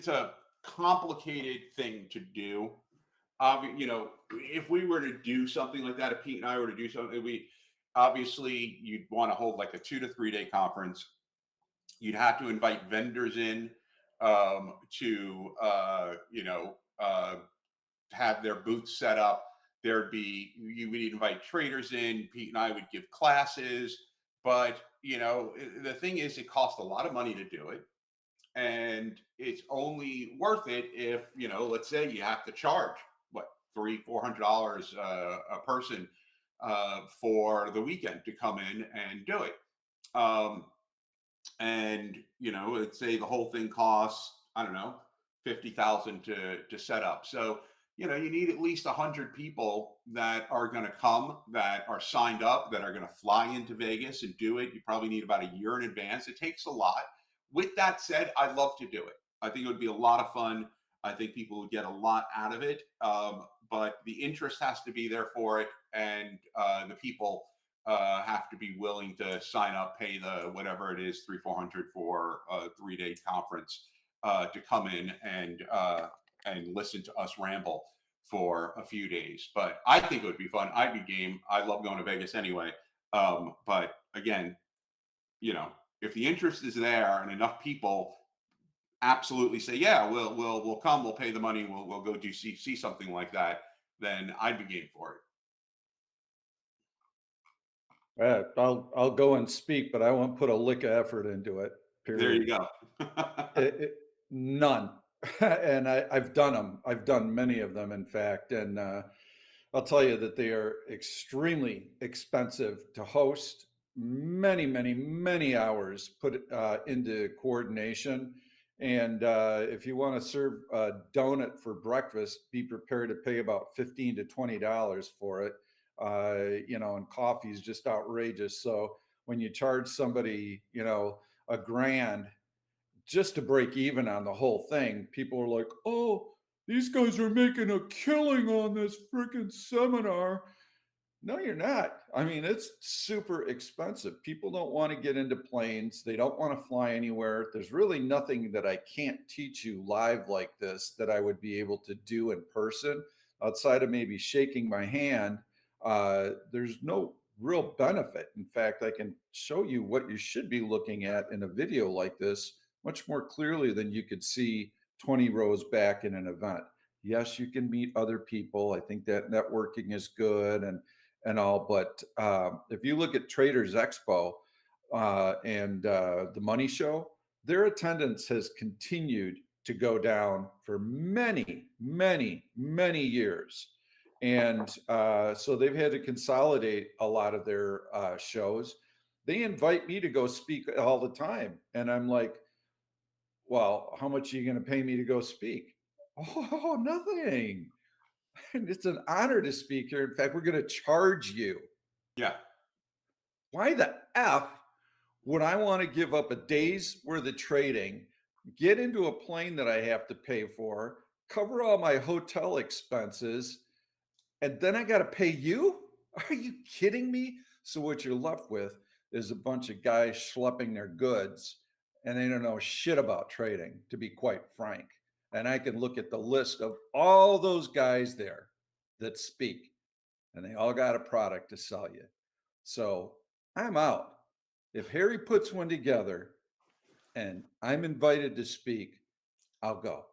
a complicated thing to do. You know, if we were to do something like that, if Pete and I were to do something, we obviously you'd want to hold like a 2 to 3 day conference. You'd have to invite vendors in to have their booths set up. There'd be you would invite traders in. Pete and I would give classes, but the thing is, it costs a lot of money to do it, and it's only worth it if let's say you have to charge what $300-400 a person for the weekend to come in and do it. Um, and let's say the whole thing costs, I don't know, 50,000 to set up. So you need at least 100 people that are going to come, that are signed up, that are going to fly into Vegas and do it. You probably need about a year in advance. It takes a lot. With that said, I'd love to do it. I think it would be a lot of fun. I think people would get a lot out of it. But the interest has to be there for it, and the people have to be willing to sign up, pay the whatever it is, 300-400 for a 3 day conference to come in and listen to us ramble for a few days. But I think it would be fun. I'd be game. I love going to Vegas anyway. But again, if the interest is there and enough people absolutely say, yeah, we'll come, we'll pay the money, we'll go do see something like that, then I'd be game for it. I'll go and speak, but I won't put a lick of effort into it. There Period. you go. None. And I've done them. I've done many of them, in fact. And I'll tell you that they are extremely expensive to host. Many, many, many hours put into coordination. And if you want to serve a donut for breakfast, be prepared to pay about $15 to $20 for it. And coffee is just outrageous. So when you charge somebody, a grand just to break even on the whole thing, people are like, oh, these guys are making a killing on this freaking seminar. No, you're not. I mean, it's super expensive. People don't want to get into planes. They don't want to fly anywhere. There's really nothing that I can't teach you live like this that I would be able to do in person outside of maybe shaking my hand. There's no real benefit. In fact, I can show you what you should be looking at in a video like this much more clearly than you could see 20 rows back in an event. Yes, you can meet other people. I think that networking is good and all. But if you look at Traders Expo and the Money Show, their attendance has continued to go down for many, many, many years. And so they've had to consolidate a lot of their shows. They invite me to go speak all the time. And I'm like, well, how much are you going to pay me to go speak? Oh, nothing. And it's an honor to speak here. In fact, we're going to charge you. Yeah. Why the F would I want to give up a day's worth of trading, get into a plane that I have to pay for, cover all my hotel expenses, and then I got to pay you? Are you kidding me? So what you're left with is a bunch of guys schlepping their goods, and they don't know shit about trading, to be quite frank. and I can look at the list of all those guys there that speak, and they all got a product to sell you. So I'm out. If Harry puts one together and I'm invited to speak, I'll go.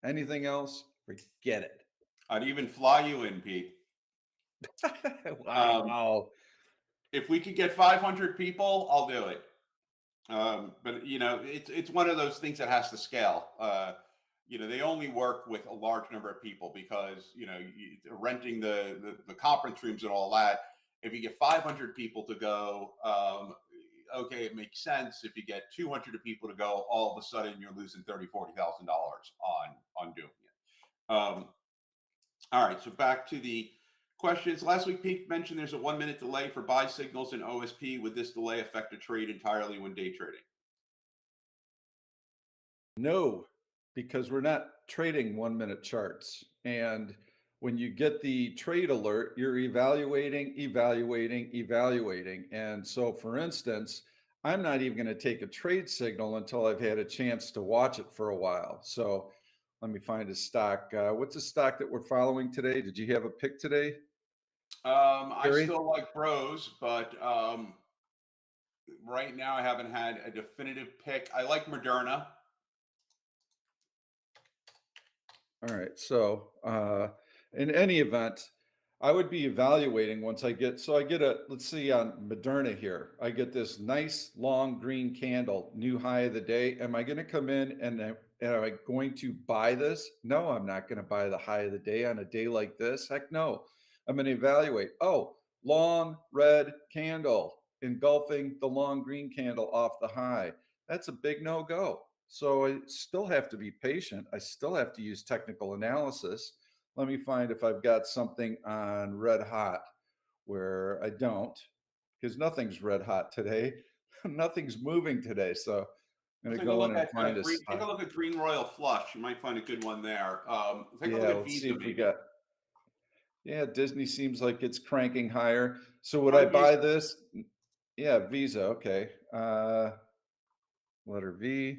Anything else, forget it. I'd even fly you in, Pete. Um, Wow. if we could get 500 people, I'll do it. But you know, it's one of those things that has to scale. You know, they only work with a large number of people because you know renting the conference rooms and all that. If you get 500 people to go, okay, it makes sense. If you get 200 people to go, all of a sudden you're losing $30,000-$40,000 on doing it. All right, so back to the questions. Last week, Pete mentioned there's a 1 minute delay for buy signals in OSP. Would this delay affect a trade entirely when day trading? No, because we're not trading 1 minute charts. And when you get the trade alert, you're evaluating. And so, for instance, I'm not even going to take a trade signal until I've had a chance to watch it for a while. So, let me find a stock. What's a stock that we're following today? Did you have a pick today, I Gary? still like Bros, but right now I haven't had a definitive pick. I like Moderna. All right. So, in any event, I would be evaluating once I get let's see on Moderna here. I get this nice long green candle, new high of the day. Am I going to come in and am I going to buy this? No, I'm not going to buy the high of the day on a day like this. Heck no. I'm going to evaluate. Oh, long red candle engulfing the long green candle off the high. That's a big no go. So I still have to be patient. I still have to use technical analysis. Let me find if I've got something on red hot where I don't, because nothing's red hot today. Nothing's moving today. So I'm going to Take a go in look and at find a green. Take a stock. look at Green Royal Flush. You might find a good one there. Take a look Yeah, at let's see Visa, if we maybe. got, yeah, Disney seems like it's cranking higher. So would I Try buy Visa. this? Yeah, Visa. Okay. Letter V.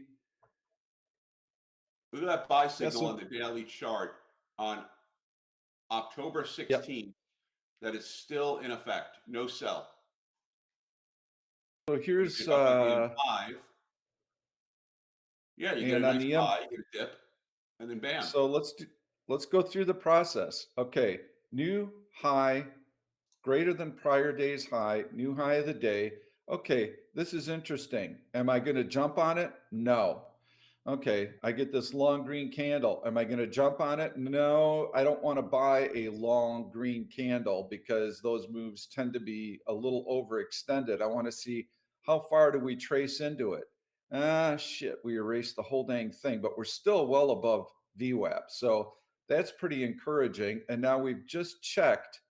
Look at that buy Yeah, signal on so, the daily chart on October yep. 16th. That is still in effect. No sell. So You here's, get up at the M5. Yeah, you get a and on nice the buy, you get a dip, and then bam. So let's go through the process. Okay, new high, greater than prior day's high, new high of the day. Okay, this is interesting. Am I going to jump on it? No. Okay, I get this long green candle. Am I going to jump on it? No, I don't want to buy a long green candle because those moves tend to be a little overextended. I want to see how far do we trace into it. Ah, shit, we erased the whole dang thing, but we're still well above VWAP. So that's pretty encouraging. And now we've just checked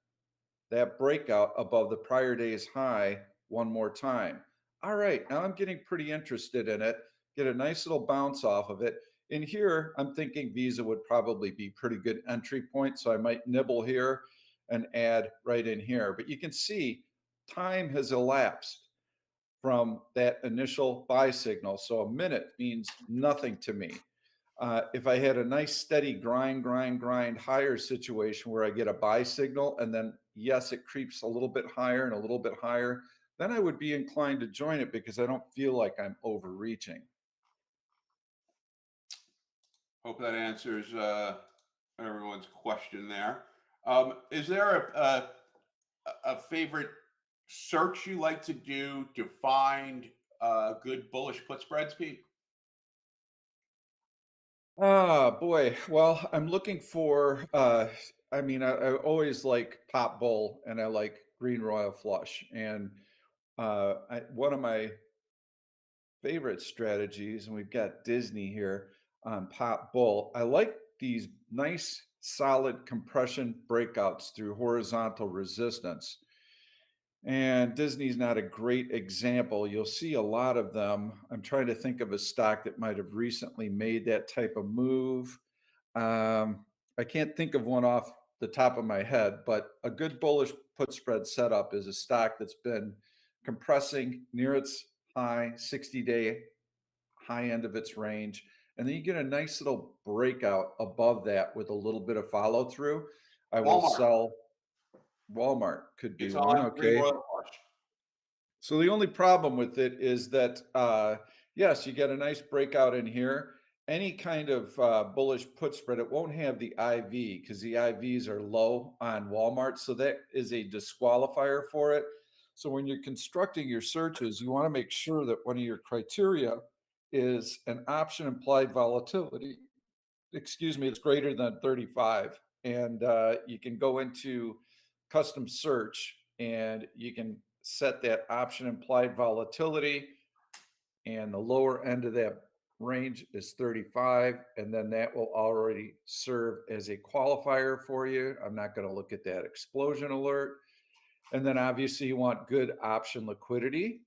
that breakout above the prior day's high one more time. All right, now I'm getting pretty interested in it. Get a nice little bounce off of it. In here, I'm thinking Visa would probably be pretty good entry point. So I might nibble here and add right in here. But you can see time has elapsed from that initial buy signal. So a minute means nothing to me. If I had a nice steady grind higher situation where I get a buy signal and then, yes, it creeps a little bit higher and a little bit higher, then I would be inclined to join it because I don't feel like I'm overreaching. Hope that answers everyone's question there. Is there a favorite search you like to do to find good bullish put spreads, Pete? Ah, boy. Well, I'm looking for, I mean, I always like Pop Bull and I like Green Royal Flush. And one of my favorite strategies, and we've got Disney here on Pop Bull. I like these nice, solid compression breakouts through horizontal resistance. And Disney's not a great example. You'll see a lot of them. I'm trying to think of a stock that might have recently made that type of move. I can't think of one off the top of my head, but a good bullish put spread setup is a stock that's been compressing near its high 60-day high end of its range and then you get a nice little breakout above that with a little bit of follow through, I will Walmart. sell. Walmart could be It's one. on Green Okay. Royal Flush. So the only problem with it is that, yes, you get a nice breakout in here. Any kind of bullish put spread, it won't have the IV because the IVs are low on Walmart. So that is a disqualifier for it. So when you're constructing your searches, you want to make sure that one of your criteria is an option implied volatility, excuse me, it's greater than 35. And you can go into custom search and you can set that option implied volatility. And the lower end of that range is 35. And then that will already serve as a qualifier for you. I'm not going to look at that explosion alert. And then obviously you want good option liquidity.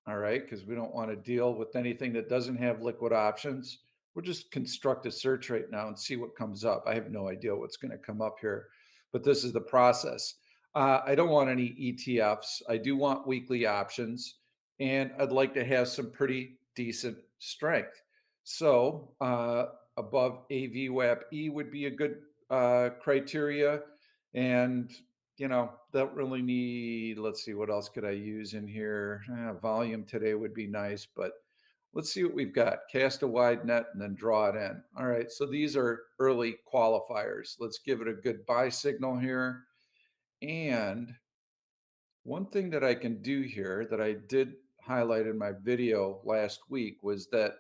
All right, because we don't want to deal with anything that doesn't have liquid options. We'll just construct a search right now and see what comes up. I have no idea what's going to come up here, but this is the process. I don't want any ETFs. I do want weekly options, and I'd like to have some pretty decent strength. So above AVWAP E would be a good criteria, and don't really need, let's see, what else could I use in here? Volume today would be nice, but let's see what we've got. Cast a wide net and then draw it in. All right, so these are early qualifiers. Let's give it a good buy signal here. And one thing that I can do here that I did highlight in my video last week was that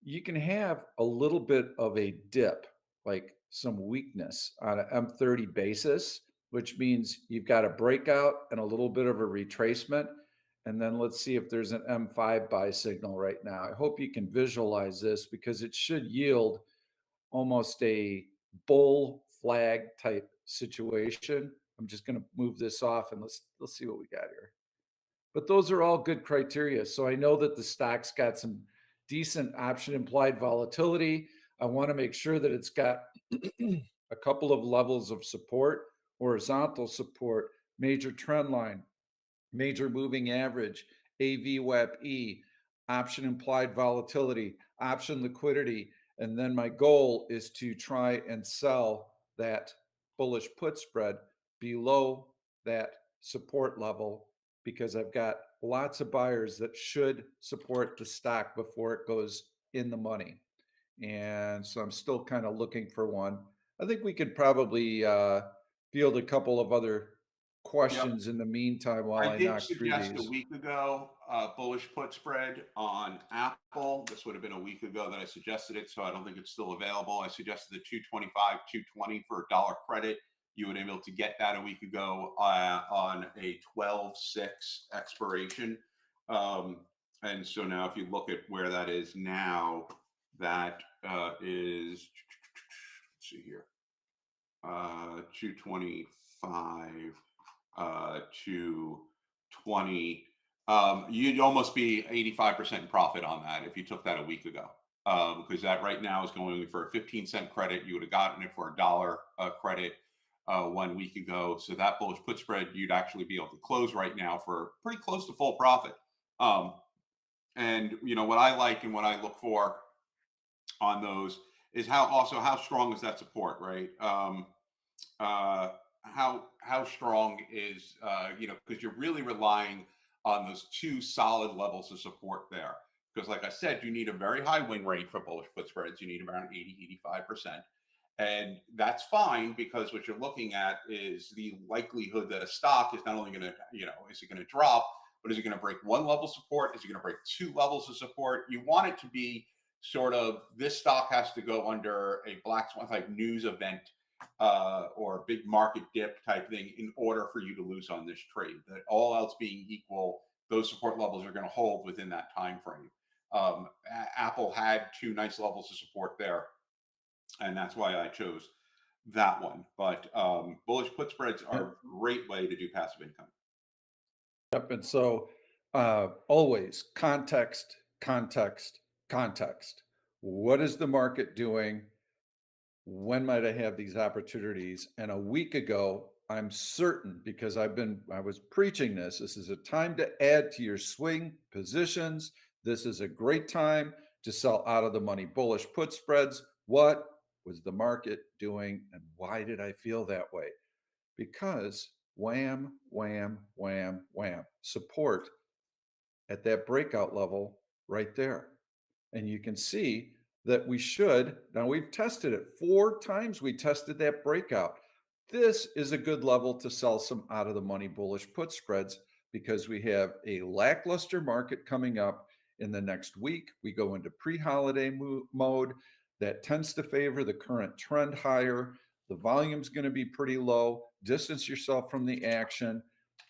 you can have a little bit of a dip, like some weakness on an M30 basis, which means you've got a breakout and a little bit of a retracement. And then let's see if there's an M5 buy signal right now. I hope you can visualize this because it should yield almost a bull flag type situation. I'm just going to move this off and let's see what we got here. But those are all good criteria. So I know that the stock's got some decent option implied volatility. I want to make sure that it's got a couple of levels of support, horizontal support, major trend line, major moving average, AVWAP E, option implied volatility, option liquidity. And then my goal is to try and sell that bullish put spread below that support level because I've got lots of buyers that should support the stock before it goes in the money. And so I'm still kind of looking for one. I think we could probably field a couple of other Yep. questions in the meantime while I I did knock through suggest a these. week ago bullish put spread on Apple. This would have been a week ago that I suggested it, so I don't think it's still available. I suggested the 225, 220 for a dollar credit. You would be able to get that a week ago on a 12/6 expiration. And so now, if you look at where that is now, that is, let's see here, 225 to 20. You'd almost be 85% in profit on that if you took that a week ago. Because that right now is going for a 15-cent credit. You would have gotten it for a dollar credit 1 week ago. So that bullish put spread, you'd actually be able to close right now for pretty close to full profit. And what I like and what I look for on those is how strong is that support, right? How strong is because you're really relying on those two solid levels of support there. Because like I said, you need a very high win rate for bullish put spreads. You need around 80-85%. And that's fine because what you're looking at is the likelihood that a stock is not only going to, is it going to drop, but is it going to break one level of support? Is it going to break two levels of support? You want it to be sort of, this stock has to go under a black swan type news event or a big market dip type thing in order for you to lose on this trade. That all else being equal, those support levels are going to hold within that time frame. Apple had two nice levels of support there, and that's why I chose that one. But bullish put spreads are a great way to do passive income. Yep. And so always context, context, context. What is the market doing? When might I have these opportunities? And a week ago, I'm certain because I was preaching this. This is a time to add to your swing positions. This is a great time to sell out of the money bullish put spreads. What was the market doing and why did I feel that way? Because wham, wham, wham, wham, support at that breakout level right there. And you can see that we should, now we've tested it 4 times, we tested that breakout. This is a good level to sell some out of the money bullish put spreads because we have a lackluster market coming up in the next week. We go into pre-holiday mode that tends to favor the current trend higher. The volume's going to be pretty low. Distance yourself from the action,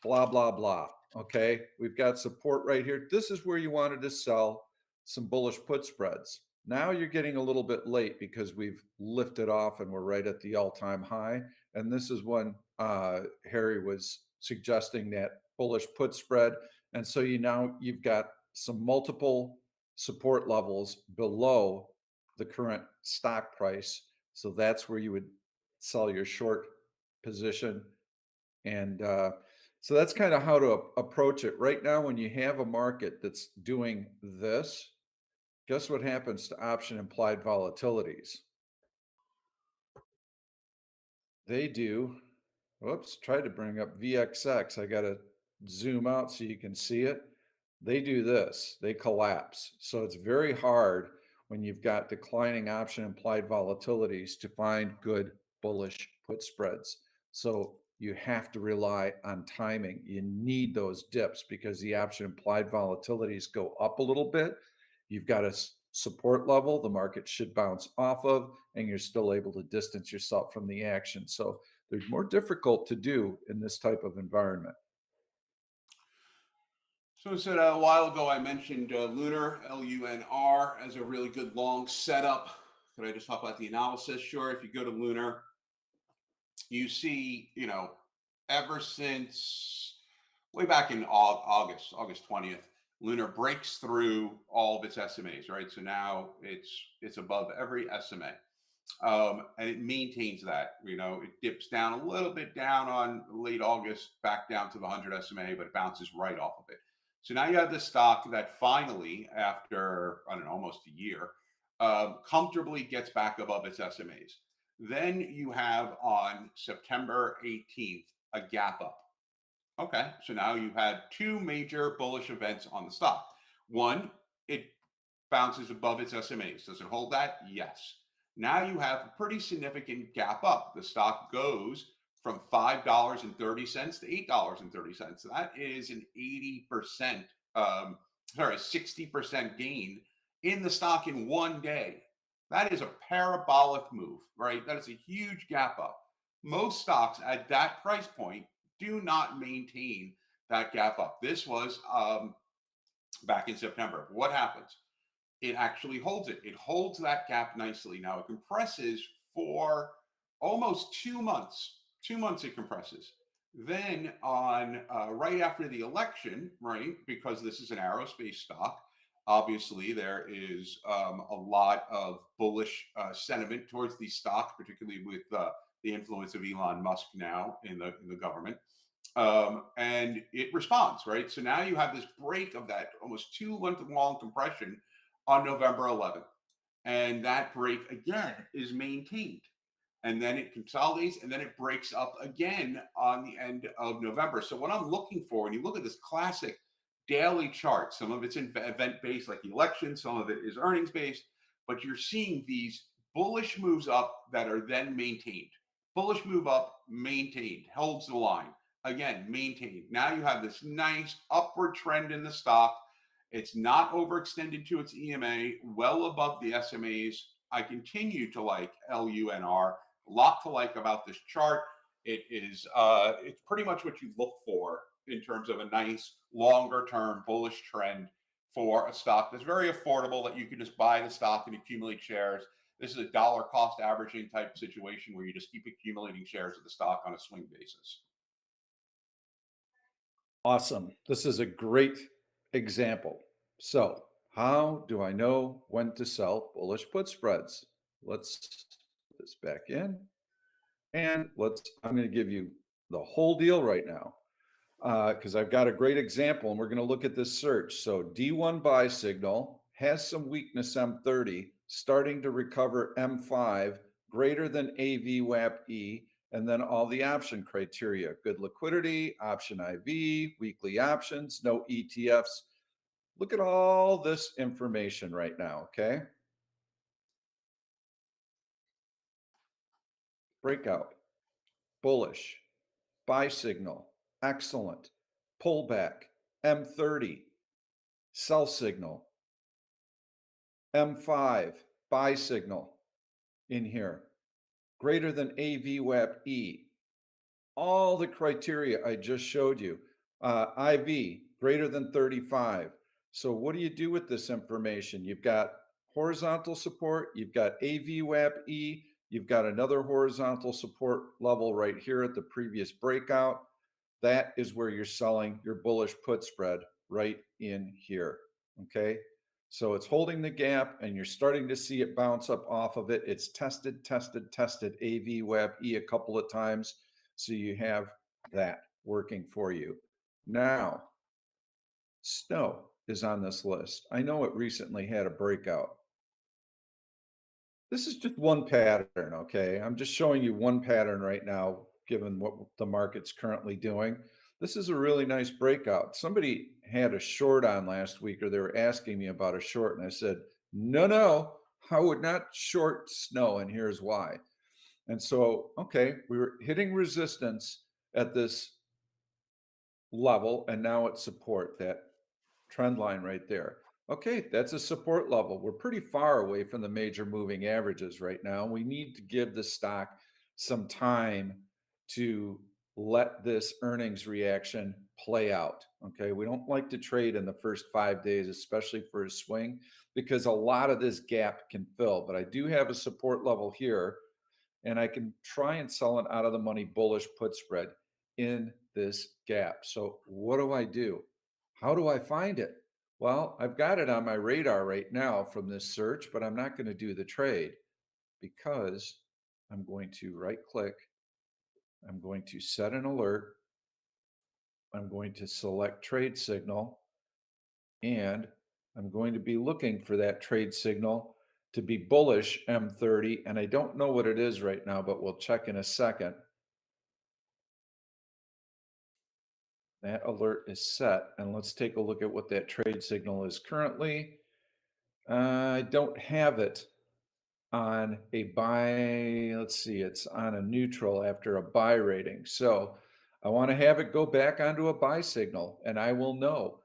blah, blah, blah. Okay, we've got support right here. This is where you wanted to sell some bullish put spreads. Now you're getting a little bit late because we've lifted off and we're right at the all-time high. And this is when Harry was suggesting that bullish put spread. And so you've got some multiple support levels below the current stock price. So that's where you would sell your short position. And so that's kind of how to approach it. Right now, when you have a market that's doing this, guess what happens to option implied volatilities? They do, whoops, tried to bring up VXX. I got to zoom out so you can see it. They do this, they collapse. So it's very hard when you've got declining option implied volatilities to find good bullish put spreads. So you have to rely on timing. You need those dips because the option implied volatilities go up a little bit. You've got a support level the market should bounce off of, and you're still able to distance yourself from the action. So they're more difficult to do in this type of environment. So I said a while ago, I mentioned Lunar, LUNR, as a really good long setup. Could I just talk about the analysis? Sure. If you go to Lunar, you see, ever since way back in August 20th, Lunar breaks through all of its SMAs, right? So now it's above every SMA. And it maintains that. It dips down a little bit down on late August, back down to the 100 SMA, but it bounces right off of it. So now you have this stock that finally, after, I don't know, almost a year, comfortably gets back above its SMAs. Then you have on September 18th, a gap up. Okay, so now you've had 2 major bullish events on the stock. One, it bounces above its SMAs. Does it hold that? Yes. Now you have a pretty significant gap up. The stock goes from $5.30 to $8.30. That is an 80%, 60% gain in the stock in one day. That is a parabolic move, right? That is a huge gap up. Most stocks at that price point do not maintain that gap up. This was back in September. What happens? It actually holds it. It holds that gap nicely. Now it compresses for almost 2 months. 2 months it compresses. Then on right after the election, right, because this is an aerospace stock, obviously there is a lot of bullish sentiment towards the stock, particularly with the influence of Elon Musk now in the government. And it responds, right? So now you have this break of that almost 2 month long compression on November 11th. And that break again is maintained. And then it consolidates and then it breaks up again on the end of November. So what I'm looking for, when you look at this classic daily chart, some of it's event based like the election, some of it is earnings based, but you're seeing these bullish moves up that are then maintained. Bullish move up, maintained, holds the line. Again, maintained. Now you have this nice upward trend in the stock. It's not overextended to its EMA, well above the SMAs. I continue to like LUNR. A lot to like about this chart. It's pretty much what you look for in terms of a nice longer term bullish trend for a stock that's very affordable, that you can just buy the stock and accumulate shares. This is a dollar cost averaging type situation where you just keep accumulating shares of the stock on a swing basis. Awesome. This is a great example. So how do I know when to sell bullish put spreads? Let's put this back in and I'm going to give you the whole deal right now because I've got a great example and we're going to look at this search. So D1 buy signal has some weakness M30, starting to recover M5, greater than AVWAP-E, and then all the option criteria, good liquidity, option IV, weekly options, no ETFs. Look at all this information right now, okay? Breakout, bullish, buy signal, excellent, pullback, M30, sell signal, M5, buy signal in here, greater than AVWAP-E, all the criteria I just showed you. IV, greater than 35. So what do you do with this information? You've got horizontal support, you've got AVWAP-E, you've got another horizontal support level right here at the previous breakout. That is where you're selling your bullish put spread right in here, okay? So it's holding the gap and you're starting to see it bounce up off of it. It's tested AVWAP-E a couple of times. So you have that working for you. Now, Snow is on this list. I know it recently had a breakout. This is just one pattern, okay? I'm just showing you one pattern right now, given what the market's currently doing. This is a really nice breakout. Somebody had a short on last week, or they were asking me about a short, and I said, no, I would not short Snow, and here's why. And so, okay, we were hitting resistance at this level, and now it's support, that trend line right there. Okay, that's a support level. We're pretty far away from the major moving averages right now. We need to give the stock some time to let this earnings reaction play out. Okay, we don't like to trade in the first 5 days, especially for a swing, because a lot of this gap can fill. But I do have a support level here, and I can try and sell an out of the money bullish put spread in this gap. So what do I do? How do I find it? Well, I've got it on my radar right now from this search, but I'm not going to do the trade because I'm going to right click. I'm going to set an alert. I'm going to select trade signal, and I'm going to be looking for that trade signal to be bullish M30. And I don't know what it is right now, but we'll check in a second. That alert is set, and let's take a look at what that trade signal is currently. I don't have it on a buy. Let's see, it's on a neutral after a buy rating. So I want to have it go back onto a buy signal, and I will know.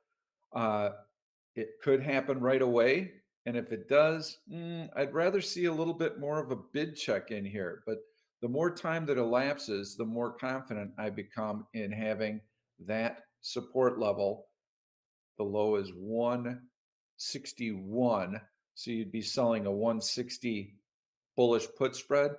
It could happen right away. And if it does, I'd rather see a little bit more of a bid check in here. But the more time that elapses, the more confident I become in having that support level. The low is 161. So you'd be selling a 160 bullish put spread.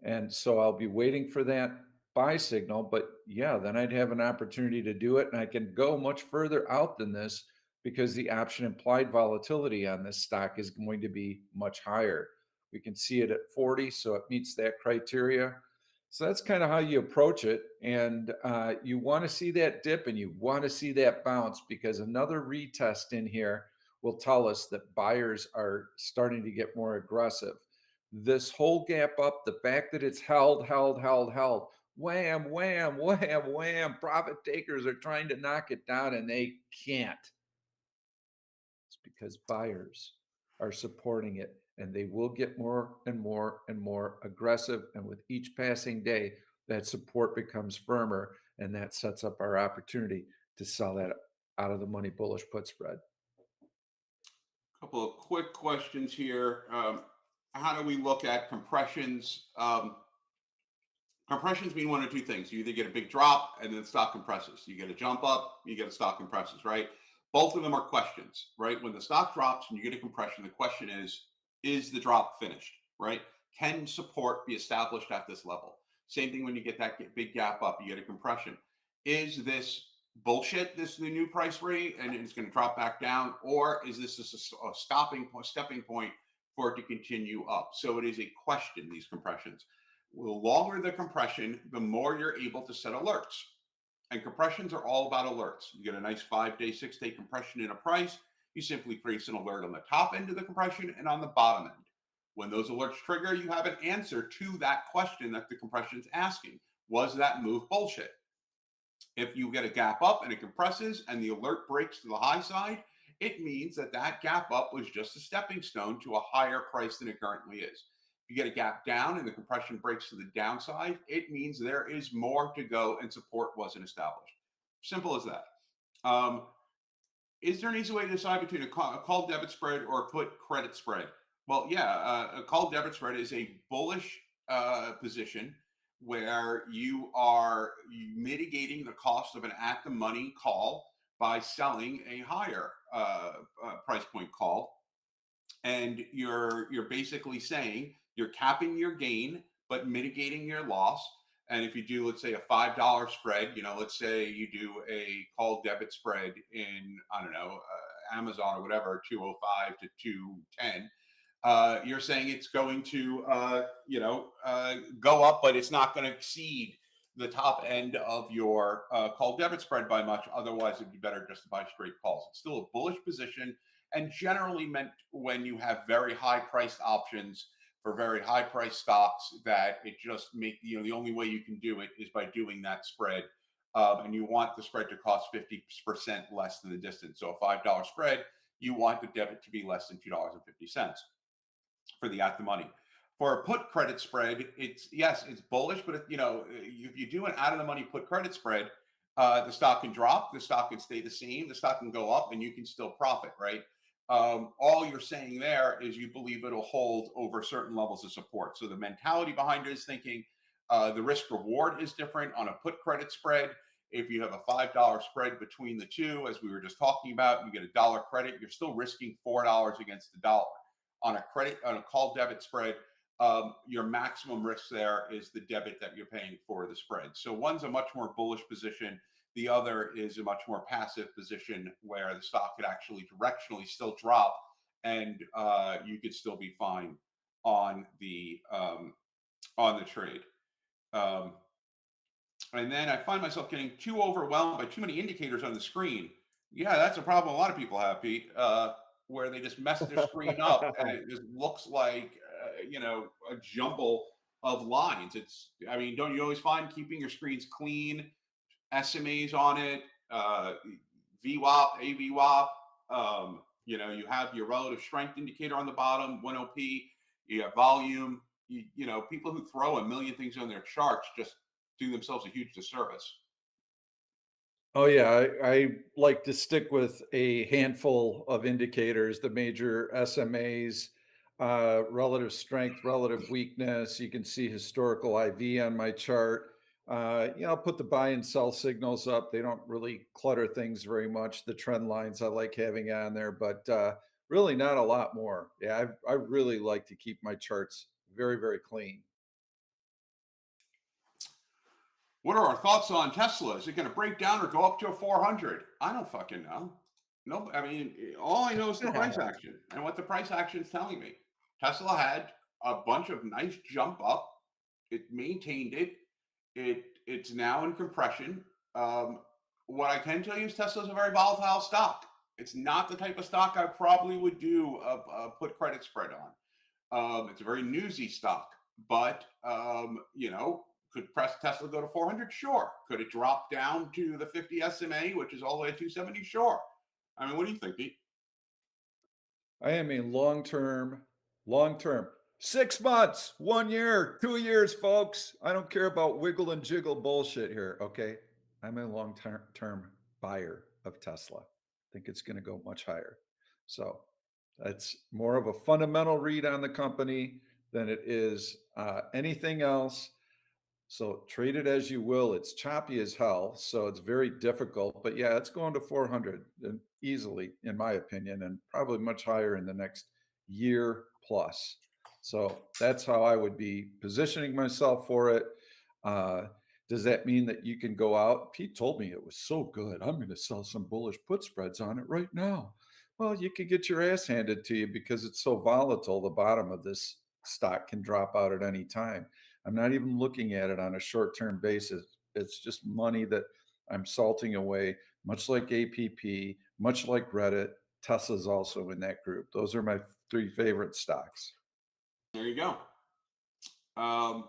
And so I'll be waiting for that buy signal. But yeah, then I'd have an opportunity to do it. And I can go much further out than this because the option implied volatility on this stock is going to be much higher. We can see it at 40, so it meets that criteria. So that's kind of how you approach it. And you want to see that dip and you want to see that bounce, because another retest in here will tell us that buyers are starting to get more aggressive. This whole gap up, the fact that it's held, wham, wham, wham, wham, profit takers are trying to knock it down and they can't. It's because buyers are supporting it, and they will get more and more and more aggressive. And with each passing day, that support becomes firmer, and that sets up our opportunity to sell that out of the money bullish put spread. Couple of quick questions here. How do we look at compressions? Compressions mean one of two things. You either get a big drop and then stock compresses. You get a jump up, you get a stock compresses, right? Both of them are questions, right? When the stock drops and you get a compression, the question is the drop finished, right? Can support be established at this level? Same thing when you get that big gap up, you get a compression. Is this bullshit, this is the new price rate, and it's going to drop back down? Or is this a stepping point for it to continue up? So it is a question, these compressions. The longer the compression, the more you're able to set alerts. And compressions are all about alerts. You get a nice 5-day, 6-day compression in a price. You simply place an alert on the top end of the compression and on the bottom end. When those alerts trigger, you have an answer to that question that the compression is asking. Was that move bullshit? If you get a gap up and it compresses and the alert breaks to the high side, it means that that gap up was just a stepping stone to a higher price than it currently is. If you get a gap down and the compression breaks to the downside, it means there is more to go and support wasn't established. Simple as that. Um, is there an easy way to decide between a call debit spread or a put credit spread? Well, yeah, a call debit spread is a bullish position where you are mitigating the cost of an at the money call by selling a higher price point call, and you're basically saying you're capping your gain but mitigating your loss. And if you do, let's say, a $5 spread, let's say you do a call debit spread in, I don't know, Amazon or whatever, 205 to 210, you're saying it's going to go up, but it's not going to exceed the top end of your call debit spread by much. Otherwise, it'd be better just to buy straight calls. It's still a bullish position, and generally meant when you have very high priced options for very high priced stocks, that it just make, the only way you can do it is by doing that spread. And you want the spread to cost 50% less than the distance. So a $5 spread, you want the debit to be less than $2.50 for the at the money. For a put credit spread, it's, yes, it's bullish, but if you do an out of the money put credit spread, the stock can drop, the stock can stay the same, the stock can go up, and you can still profit, right? All you're saying there is you believe it'll hold over certain levels of support. So the mentality behind it is thinking the risk reward is different on a put credit spread. If you have a $5 spread between the two, as we were just talking about, you get a dollar credit, you're still risking $4 against the dollar. On a call debit spread, your maximum risk there is the debit that you're paying for the spread. So one's a much more bullish position. The other is a much more passive position where the stock could actually directionally still drop, and you could still be fine on the trade. Um, and then I find myself getting too overwhelmed by too many indicators on the screen. Yeah, that's a problem a lot of people have, Pete, where they just mess their screen up and it just looks like, a jumble of lines. I mean, don't you always find keeping your screens clean, SMAs on it, VWAP, AVWAP, you have your relative strength indicator on the bottom, 1OP, you have volume. People who throw a million things on their charts just do themselves a huge disservice. Oh yeah, I like to stick with a handful of indicators, the major SMAs, relative strength, relative weakness. You can see historical IV on my chart. I'll put the buy and sell signals up. They don't really clutter things very much. The trend lines I like having on there, but really not a lot more. Yeah, I really like to keep my charts very, very clean. What are our thoughts on Tesla? Is it going to break down or go up to a 400? I don't fucking know. No, I mean, all I know is the price action and what the price action is telling me. Tesla had a bunch of nice jump up. It maintained it. It's now in compression. What I can tell you is Tesla is a very volatile stock. It's not the type of stock I probably would do a put credit spread on. It's a very newsy stock, but could press Tesla go to 400? Sure. Could it drop down to the 50 SMA, which is all the way to 270? Sure. I mean, what do you think, Pete? I am a long term, 6 months, 1 year, 2 years, folks. I don't care about wiggle and jiggle bullshit here. Okay. I'm a long term buyer of Tesla. I think it's going to go much higher. So that's more of a fundamental read on the company than it is anything else. So trade it as you will. It's choppy as hell, so it's very difficult. But yeah, it's going to 400 easily, in my opinion, and probably much higher in the next year plus. So that's how I would be positioning myself for it. Uh, does that mean that you can go out? Pete told me it was so good. I'm going to sell some bullish put spreads on it right now. Well, you can get your ass handed to you because it's so volatile. The bottom of this stock can drop out at any time. I'm not even looking at it on a short-term basis. It's just money that I'm salting away, much like APP, much like Reddit. Tesla's also in that group. Those are my three favorite stocks. There you go. Um,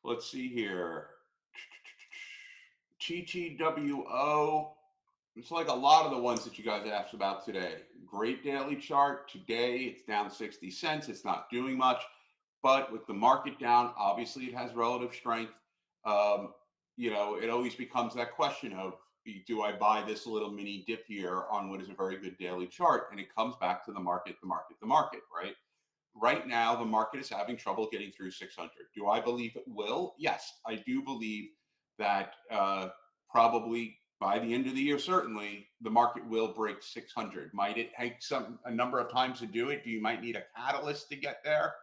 let's see here. TTWO. It's like a lot of the ones that you guys asked about today. Great daily chart. Today it's down 60 cents. It's not doing much, but with the market down, obviously it has relative strength. Um, it always becomes that question of, do I buy this little mini dip here on what is a very good daily chart? And it comes back to the market, right? Right now, the market is having trouble getting through 600. Do I believe it will? Yes, I do believe that probably by the end of the year, certainly the market will break 600. Might it take a number of times to do it? You might need a catalyst to get there.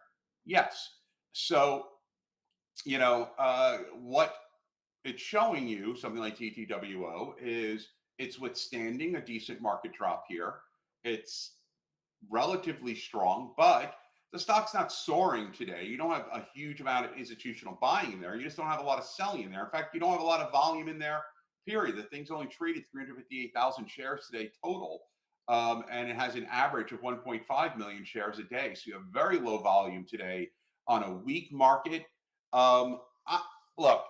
Yes. So, what it's showing you, something like TTWO, is it's withstanding a decent market drop here. It's relatively strong, but the stock's not soaring today. You don't have a huge amount of institutional buying in there. You just don't have a lot of selling in there. In fact, you don't have a lot of volume in there, period. The thing's only traded 358,000 shares today total. And it has an average of 1.5 million shares a day. So you have very low volume today on a weak market. Look,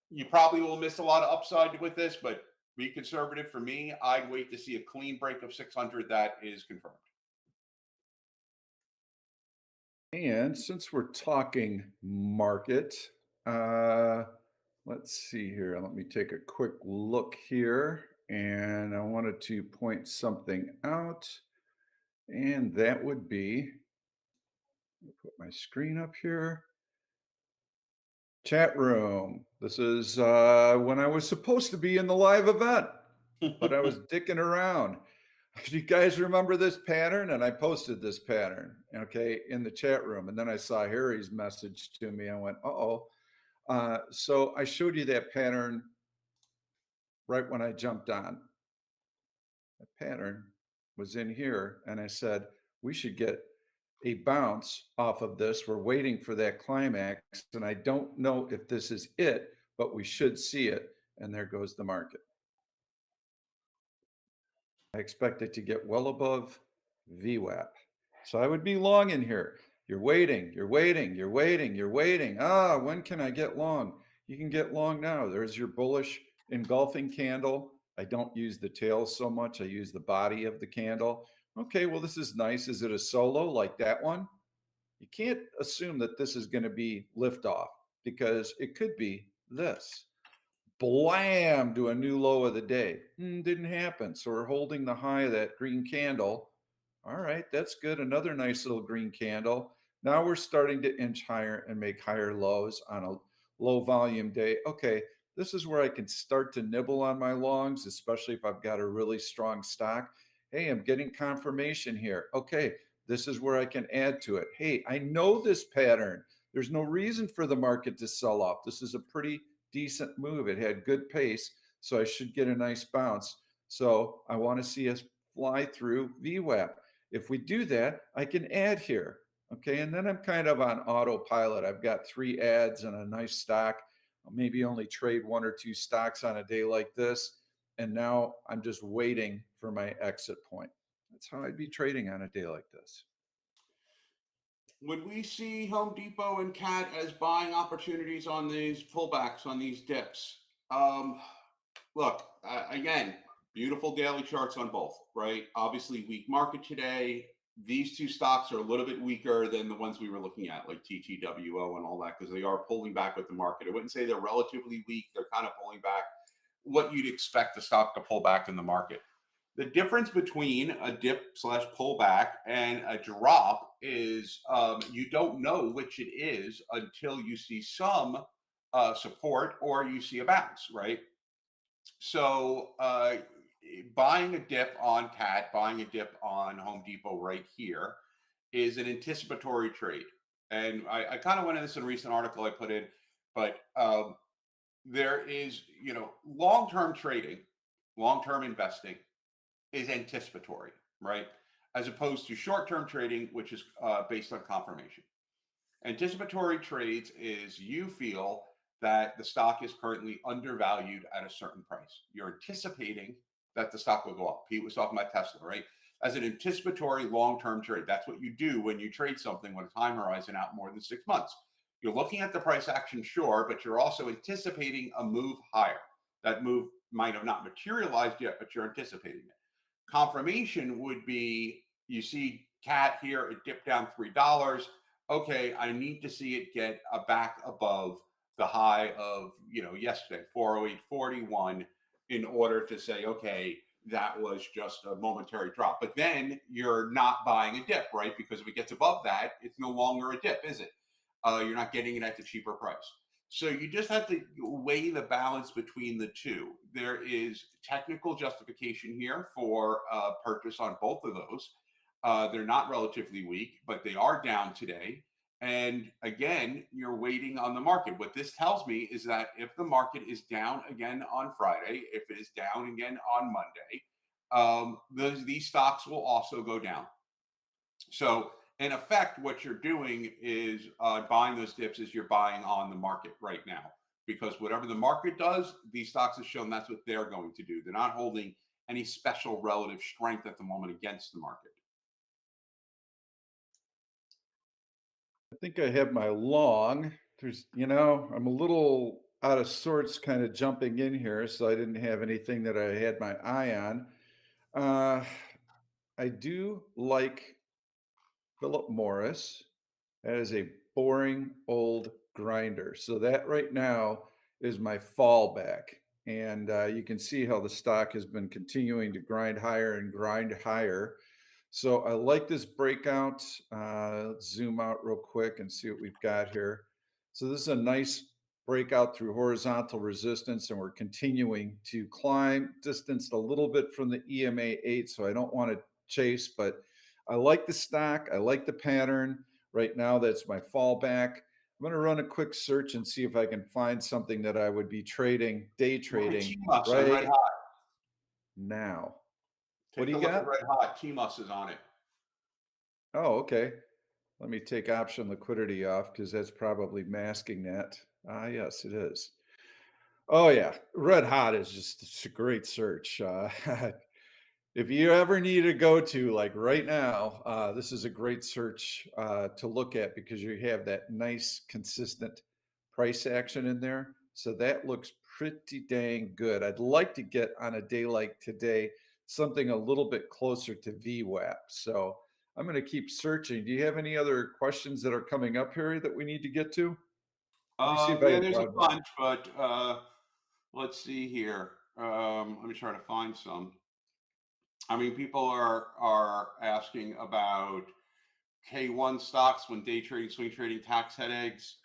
you probably will miss a lot of upside with this, but be conservative. For me, I'd wait to see a clean break of 600 that is confirmed. And since we're talking market, let's see here. Let me take a quick look here. And I wanted to point something out. And that would be, put my screen up here. Chat room. This is when I was supposed to be in the live event, but I was dicking around. Do you guys remember this pattern? And I posted this pattern, okay, in the chat room. And then I saw Harry's message to me. I went, uh-oh. So I showed you that pattern right when I jumped on. The pattern was in here. And I said, we should get a bounce off of this. We're waiting for that climax. And I don't know if this is it, but we should see it. And there goes the market. I expect it to get well above VWAP. So I would be long in here. You're waiting, you're waiting, you're waiting, you're waiting. When can I get long? You can get long now. There's your bullish engulfing candle. I don't use the tail so much. I use the body of the candle. Okay, well, this is nice. Is it a solo like that one? You can't assume that this is going to be liftoff because it could be this. Blam to a new low of the day. Didn't happen. So we're holding the high of that green candle. All right, that's good. Another nice little green candle. Now we're starting to inch higher and make higher lows on a low volume day. Okay, this is where I can start to nibble on my longs, especially if I've got a really strong stock. Hey, I'm getting confirmation here. Okay, this is where I can add to it. Hey, I know this pattern. There's no reason for the market to sell off. This is a pretty decent move. It had good pace, so I should get a nice bounce. So I want to see us fly through VWAP. If we do that, I can add here. Okay, and then I'm kind of on autopilot. I've got 3 ads and a nice stock. I'll maybe only trade 1 or 2 stocks on a day like this. And now I'm just waiting for my exit point. That's how I'd be trading on a day like this. Would we see Home Depot and Cat as buying opportunities on these pullbacks, on these dips? Look, again, beautiful daily charts on both, right? Obviously, weak market today. These two stocks are a little bit weaker than the ones we were looking at, like TTWO and all that, because they are pulling back with the market. I wouldn't say they're relatively weak. They're kind of pulling back what you'd expect the stock to pull back in the market. The difference between a dip slash pullback and a drop is you don't know which it is until you see some support or you see a bounce, right? So buying a dip on Cat, buying a dip on Home Depot right here is an anticipatory trade. And I kind of went into this in a recent article I put in, but there is, long-term trading, long-term investing is anticipatory, right? As opposed to short-term trading, which is based on confirmation. Anticipatory trades is you feel that the stock is currently undervalued at a certain price. You're anticipating that the stock will go up. Pete was talking about Tesla, right? as an anticipatory long-term trade. That's what you do when you trade something with a time horizon out more than 6 months. You're looking at the price action, sure, but you're also anticipating a move higher. That move might have not materialized yet, but you're anticipating it. Confirmation would be you see cat here, it dipped down $3. Okay, I need to see it get back above the high of yesterday, 408.41, in order to say, okay, that was just a momentary drop. But then you're not buying a dip, right? Because if it gets above that, it's no longer a dip, is it? You're not getting it at the cheaper price. So you just have to weigh the balance between the two. There is technical justification here for purchase on both of those. They're not relatively weak, but they are down today. And again, you're waiting on the market. What this tells me is that if the market is down again on Friday, if it is down again on Monday, these stocks will also go down. So in effect, what you're doing is buying those dips is you're buying on the market right now, because whatever the market does, these stocks have shown that's what they're going to do. They're not holding any special relative strength at the moment against the market. I think I have my long. I'm a little out of sorts kind of jumping in here, so I didn't have anything that I had my eye on. Uh, I do like Philip Morris. That is a boring old grinder. So that right now is my fallback. And you can see how the stock has been continuing to grind higher and grind higher. So I like this breakout. Let's zoom out real quick and see what we've got here. So this is a nice breakout through horizontal resistance, and we're continuing to climb, distanced a little bit from the EMA 8. So I don't want to chase, but I like the stock. I like the pattern. Right now, that's my fallback. I'm going to run a quick search and see if I can find something that I would be trading, day Look at trading TMUS on Red right Hot. now. What Take do a you look at got? Red Hot. TMUS is on it. Oh, okay. Let me take option liquidity off because that's probably masking that. Ah, yes, it is. Oh, yeah. Red Hot is just it's a great search. If you ever need a go-to, like right now, this is a great search to look at because you have that nice, consistent price action in there. So that looks pretty dang good. I'd like to get on a day like today something a little bit closer to VWAP. So I'm going to keep searching. Do you have any other questions that are coming up, Harry, that we need to get to? Let me see if I Yeah, can there's a find one. bunch, but let's see here. Let me try to find some. I mean, people are asking about K1 stocks when day trading, swing trading, tax headaches.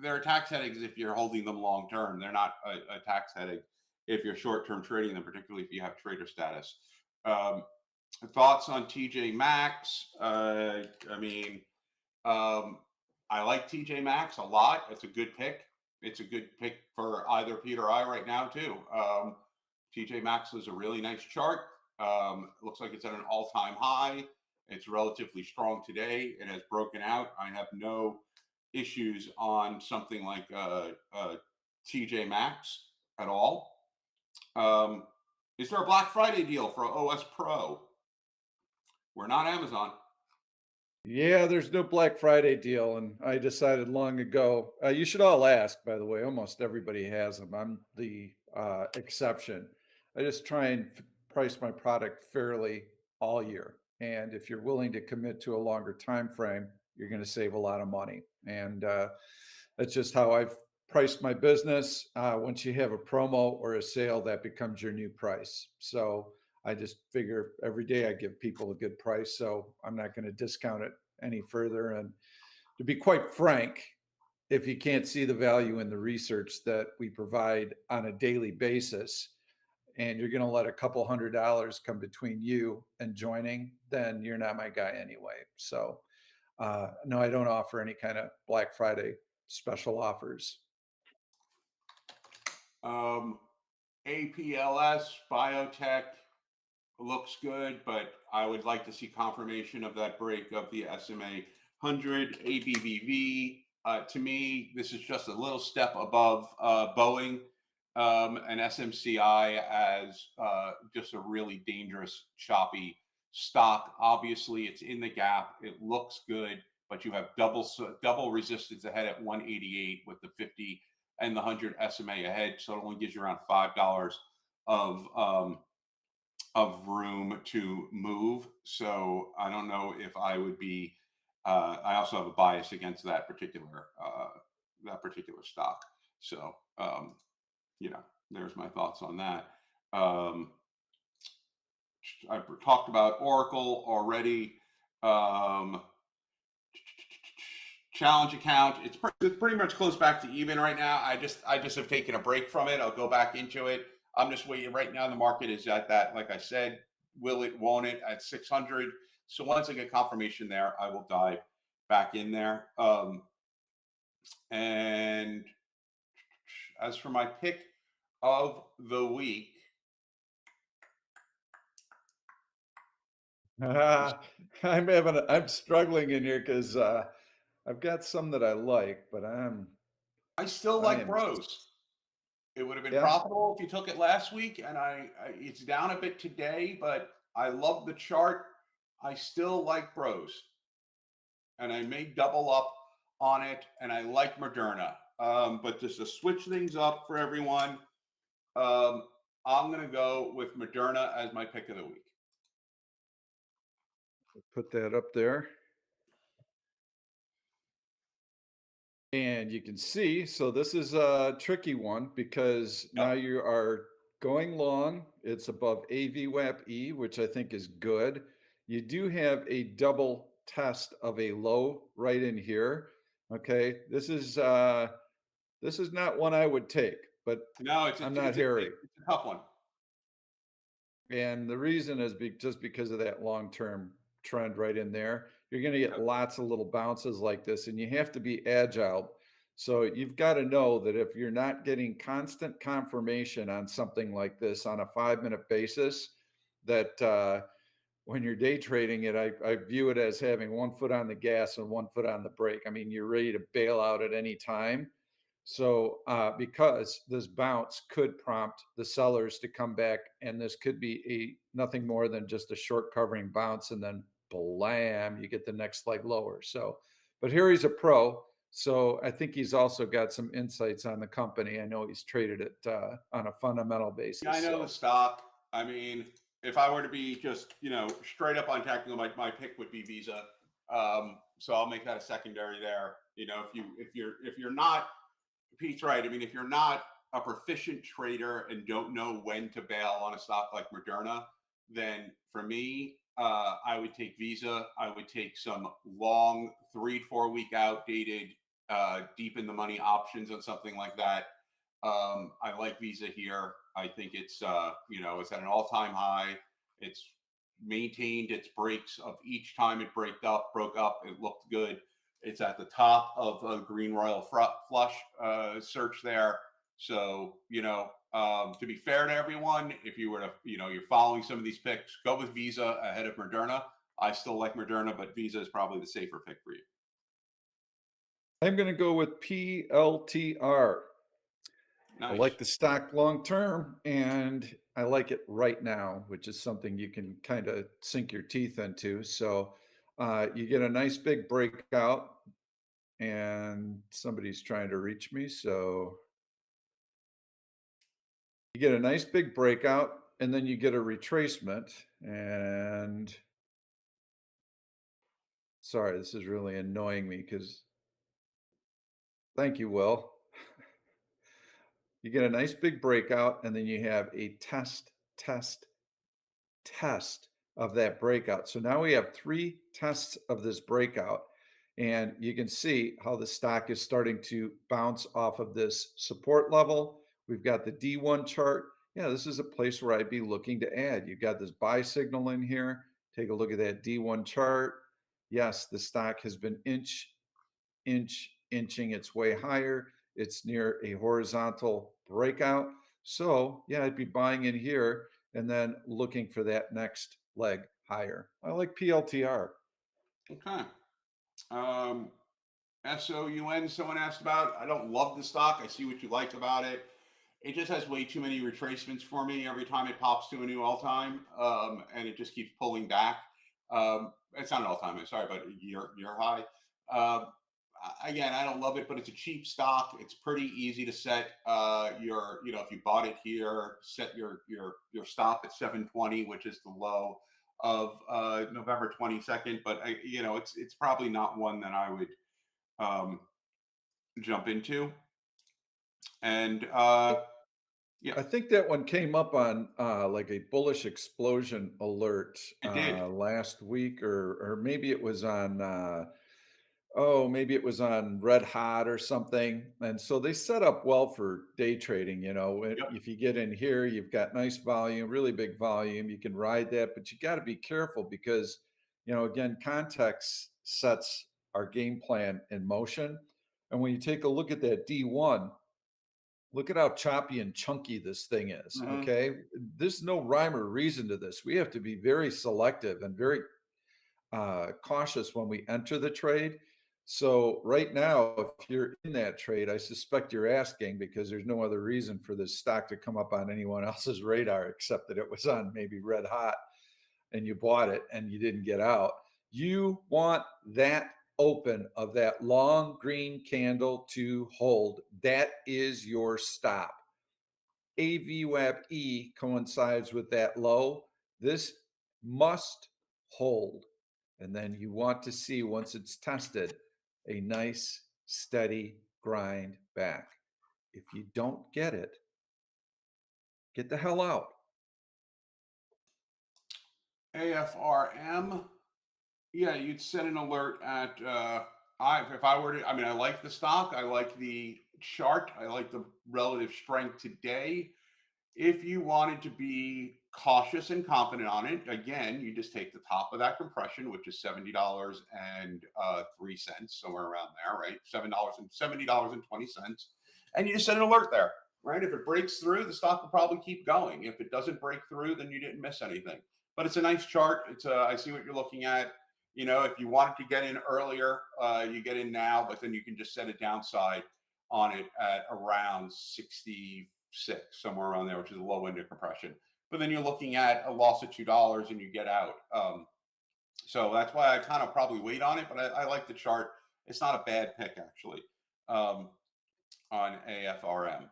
They're tax headaches if you're holding them long term. They're not a tax headache if you're short term trading them, particularly if you have trader status. Um, Thoughts on TJ Maxx? I mean, um, I like TJ Maxx a lot. It's a good pick. It's a good pick for either Pete or I right now too. TJ Maxx is a really nice chart. It looks like it's at an all-time high. It's relatively strong today. It has broken out. I have no issues on something like TJ Maxx at all. Um, is there a Black Friday deal for OS Pro? We're not Amazon. Yeah, there's no Black Friday deal, and I decided long ago. You should all ask, by the way. Almost everybody has them. I'm the exception. I just try and price my product fairly all year, and if you're willing to commit to a longer time frame, you're going to save a lot of money. And that's just how I've priced my business. Once you have a promo or a sale, that becomes your new price. So I just figure every day I give people a good price. So I'm not going to discount it any further. And to be quite frank, if you can't see the value in the research that we provide on a daily basis, and you're going to let a couple $100 come between you and joining, then you're not my guy anyway. So, no, I don't offer any kind of Black Friday special offers. Um, APLS biotech looks good, but I would like to see confirmation of that break of the SMA 100 ABVV. To me, this is just a little step above Boeing and SMCI as just a really dangerous, choppy stock. Obviously, it's in the gap. It looks good, but you have double resistance ahead at 188 with the 50 and the 100 SMA ahead. So it only gives you around $5 of room to move. So I don't know if I would be. I also have a bias against that particular stock. So there's my thoughts on that. Um, I talked about Oracle already. Um, Challenge account. It's pretty much close back to even right now. I just have taken a break from it. I'll go back into it. I'm just waiting. Right now, the market is at that. Like I said, will it? Won't it? At 600. So once I get confirmation there, I will dive back in there. And as for my pick of the week, I'm struggling in here because I've got some that I like, but I still I like am, Bros. It would have been yeah. profitable if you took it last week, and it's down a bit today, but I love the chart. I still like Bros, and I may double up on it, and I like Moderna. But just to switch things up for everyone, um, I'm going to go with Moderna as my pick of the week. Put that up there. And you can see, so this is a tricky one because now Yep. you are going long. It's above AVWAP-E, which I think is good. You do have a double test of a low right in here. Okay, this is not one I would take, but No, it's I'm a, not it's a, Harry. it's a tough one. And the reason is just because of that long-term trend right in there. You're going to get Yep. lots of little bounces like this, and you have to be agile. So you've got to know that if you're not getting constant confirmation on something like this on a 5-minute basis, that when you're day trading it, I view it as having one foot on the gas and one foot on the brake. I mean, you're ready to bail out at any time. So, because this bounce could prompt the sellers to come back, and this could be nothing more than just a short covering bounce, and then blam, you get the next leg lower. So, but here he's a pro, so I think he's also got some insights on the company. I know he's traded it on a fundamental Yeah, I basis. know the So, stock. I mean, if I were to be just straight up on technical, my pick would be Visa. So I'll make that a secondary there. If you're not, Pete's right. I mean, if you're not a proficient trader and don't know when to bail on a stock like Moderna, then for me, I would take Visa. I would take some long 3 to 4 week outdated, deep in the money options on something like that. I like Visa here. I think it's it's at an all-time high. It's maintained its breaks of each time it broke up. It looked good. It's at the top of a green royal flush search there. So to be fair to everyone, if you were to you're following some of these picks, go with Visa ahead of Moderna. I still like Moderna, but Visa is probably the safer pick for you. I'm going to go with PLTR. I Nice. like the stock long term, and I like it right now, which is something you can kind of sink your teeth into. So you get a nice big breakout, and somebody's trying to reach me. So you get a nice big breakout, and then you get a retracement. And sorry, this is really annoying me because thank you, Will. You get a nice big breakout, and then you have a test of that breakout. So now we have 3 tests of this breakout, and you can see how the stock is starting to bounce off of this support level. We've got the D1 chart. Yeah, this is a place where I'd be looking to add. You've got this buy signal in here. Take a look at that D1 chart. Yes, the stock has been inching its way higher. It's near a horizontal breakout. So yeah, I'd be buying in here and then looking for that next leg higher. I like PLTR. Okay. SOUN, someone asked about. I don't love the stock. I see what you like about it. it just has way too many retracements for me every time it pops to a new all time, and it just keeps pulling back. It's not an all time high, sorry, but year high. Again, I don't love it, but it's a cheap stock. It's pretty easy to set if you bought it here, set your stop at 720, which is the low of November 22nd. But it's probably not one that I would um, jump into. And yeah, I think that one came up on like a bullish explosion alert it did. last week, or maybe it was on oh, maybe it was on Red Hot or something. And so they set up well for day trading. Yep. If you get in here, you've got nice volume, really big volume. You can ride that, but you got to be careful because, again, context sets our game plan in motion. And when you take a look at that D1, look at how choppy and chunky this thing is. Hmm. Okay. There's no rhyme or reason to this. We have to be very selective and very cautious when we enter the trade. So right now, if you're in that trade, I suspect you're asking because there's no other reason for this stock to come up on anyone else's radar except that it was on maybe red hot and you bought it and you didn't get out. You want that open of that long green candle to hold. That is your stop. AVWAP-E coincides with that low. This must hold. And then you want to see, once it's tested, a nice, steady grind back. If you don't get it, get the hell out. AFRM. Yeah, you'd set an alert at if I were to, I mean, I like the stock, I like the chart, I like the relative strength today. If you wanted to be cautious and confident on it, again, you just take the top of that compression, which is $70.03, somewhere around there, right? $70.20, and you just set an alert there, right? If it breaks through, the stock will probably keep going. If it doesn't break through, then you didn't miss anything. But it's a nice chart. I see what you're looking at. If you wanted to get in earlier, you get in now, but then you can just set a downside on it at around 66, somewhere around there, which is a low end of compression. But then you're looking at a loss of $2 and you get out. So that's why I kind of probably wait on it, but I like the chart. It's not a bad pick, actually, on AFRM.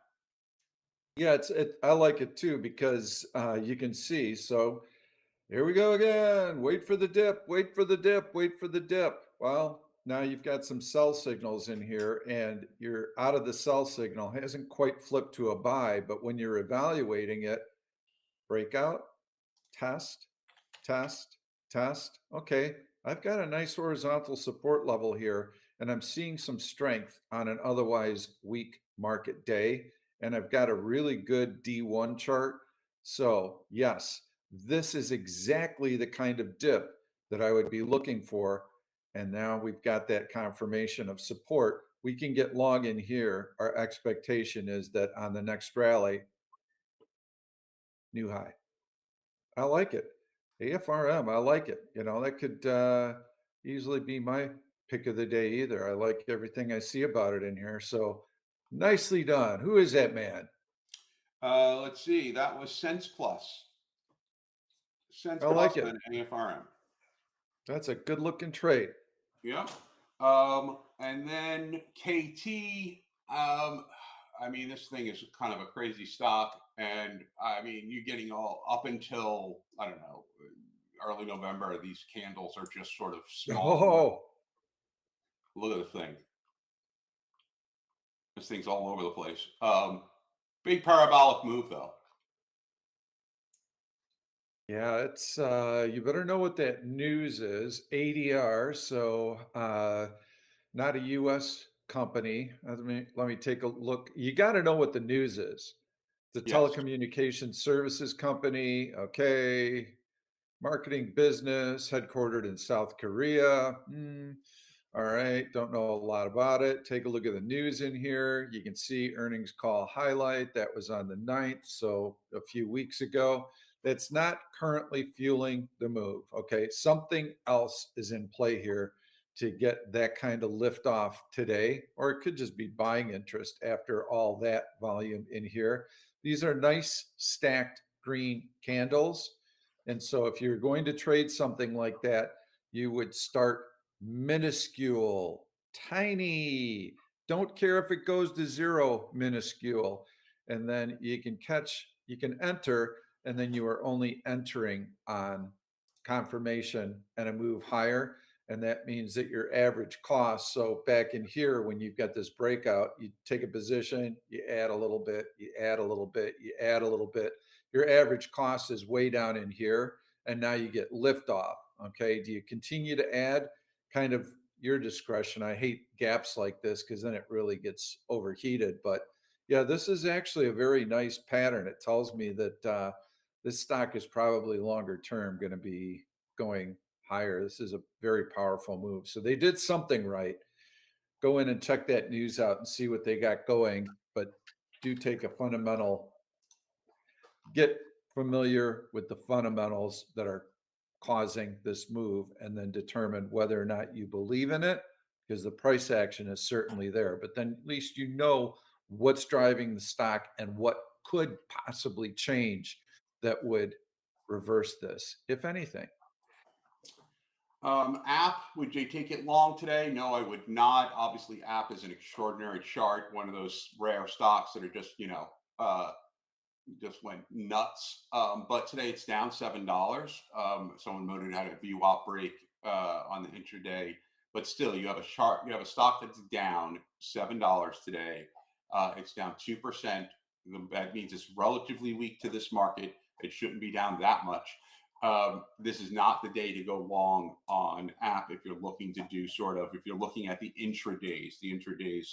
Yeah, I like it too because you can see. So here we go again. Wait for the dip, wait for the dip, wait for the dip. Well, now you've got some sell signals in here and you're out of the sell signal. Hasn't quite flipped to a buy, but when you're evaluating it, breakout, test, test, test. Okay, I've got a nice horizontal support level here, and I'm seeing some strength on an otherwise weak market day. And I've got a really good D1 chart. So, yes, this is exactly the kind of dip that I would be looking for. And now we've got that confirmation of support. We can get long in here. Our expectation is that on the next rally, new high. I like it. AFRM, I like it. That could easily be my pick of the day either. I like everything I see about it in here. So nicely done. Who is that man? Let's see. That was Sense Plus. Sense I Plus like it. and AFRM. That's a good looking trade. Yeah. And then KT. I mean, this thing is kind of a crazy stock, and I mean, you're getting all up until I don't know early November. These candles are just sort of small. Oh, Look at the thing. This thing's all over the place. Big parabolic move though. yeah, it's you better know what that news is. ADR, so not a US company. Let me take a look. You got to know what the news is. The Yes. telecommunications services company, okay. Marketing business, headquartered in South Korea. All right, don't know a lot about it. Take a look at the news in here. You can see earnings call highlight. That was on the 9th, so a few weeks ago. That's not currently fueling the move. Okay, something else is in play here to get that kind of lift off today, or it could just be buying interest after all that volume in here. These are nice stacked green candles. And so if you're going to trade something like that, you would start minuscule, tiny, don't care if it goes to zero, minuscule. And then you can enter, and then you are only entering on confirmation and a move higher. And that means that your average cost, so back in here, when you've got this breakout, you take a position, you add a little bit, you add a little bit, you add a little bit. Your average cost is way down in here, and now you get liftoff. Okay, do you continue to add? Kind of your discretion. I hate gaps like this because then it really gets overheated. But yeah, this is actually a very nice pattern. It tells me that this stock is probably longer term going to be going higher. This is a very powerful move. So they did something right. Go in and check that news out and see what they got going. But do take a fundamental, get familiar with the fundamentals that are causing this move, and then determine whether or not you believe in it, because the price action is certainly there. But then at least you know what's driving the stock and what could possibly change that would reverse this, if anything. App, would you take it long today? No, I would not. Obviously, App is an extraordinary chart, one of those rare stocks that are just, just went nuts. But today it's down $7. Someone noted had a VWAP break on the intraday, but still, you have a chart, you have a stock that's down $7 today. It's down 2%. That means it's relatively weak to this market. It shouldn't be down that much. This is not the day to go long on App if you're looking to do if you're looking at the intradays. The intradays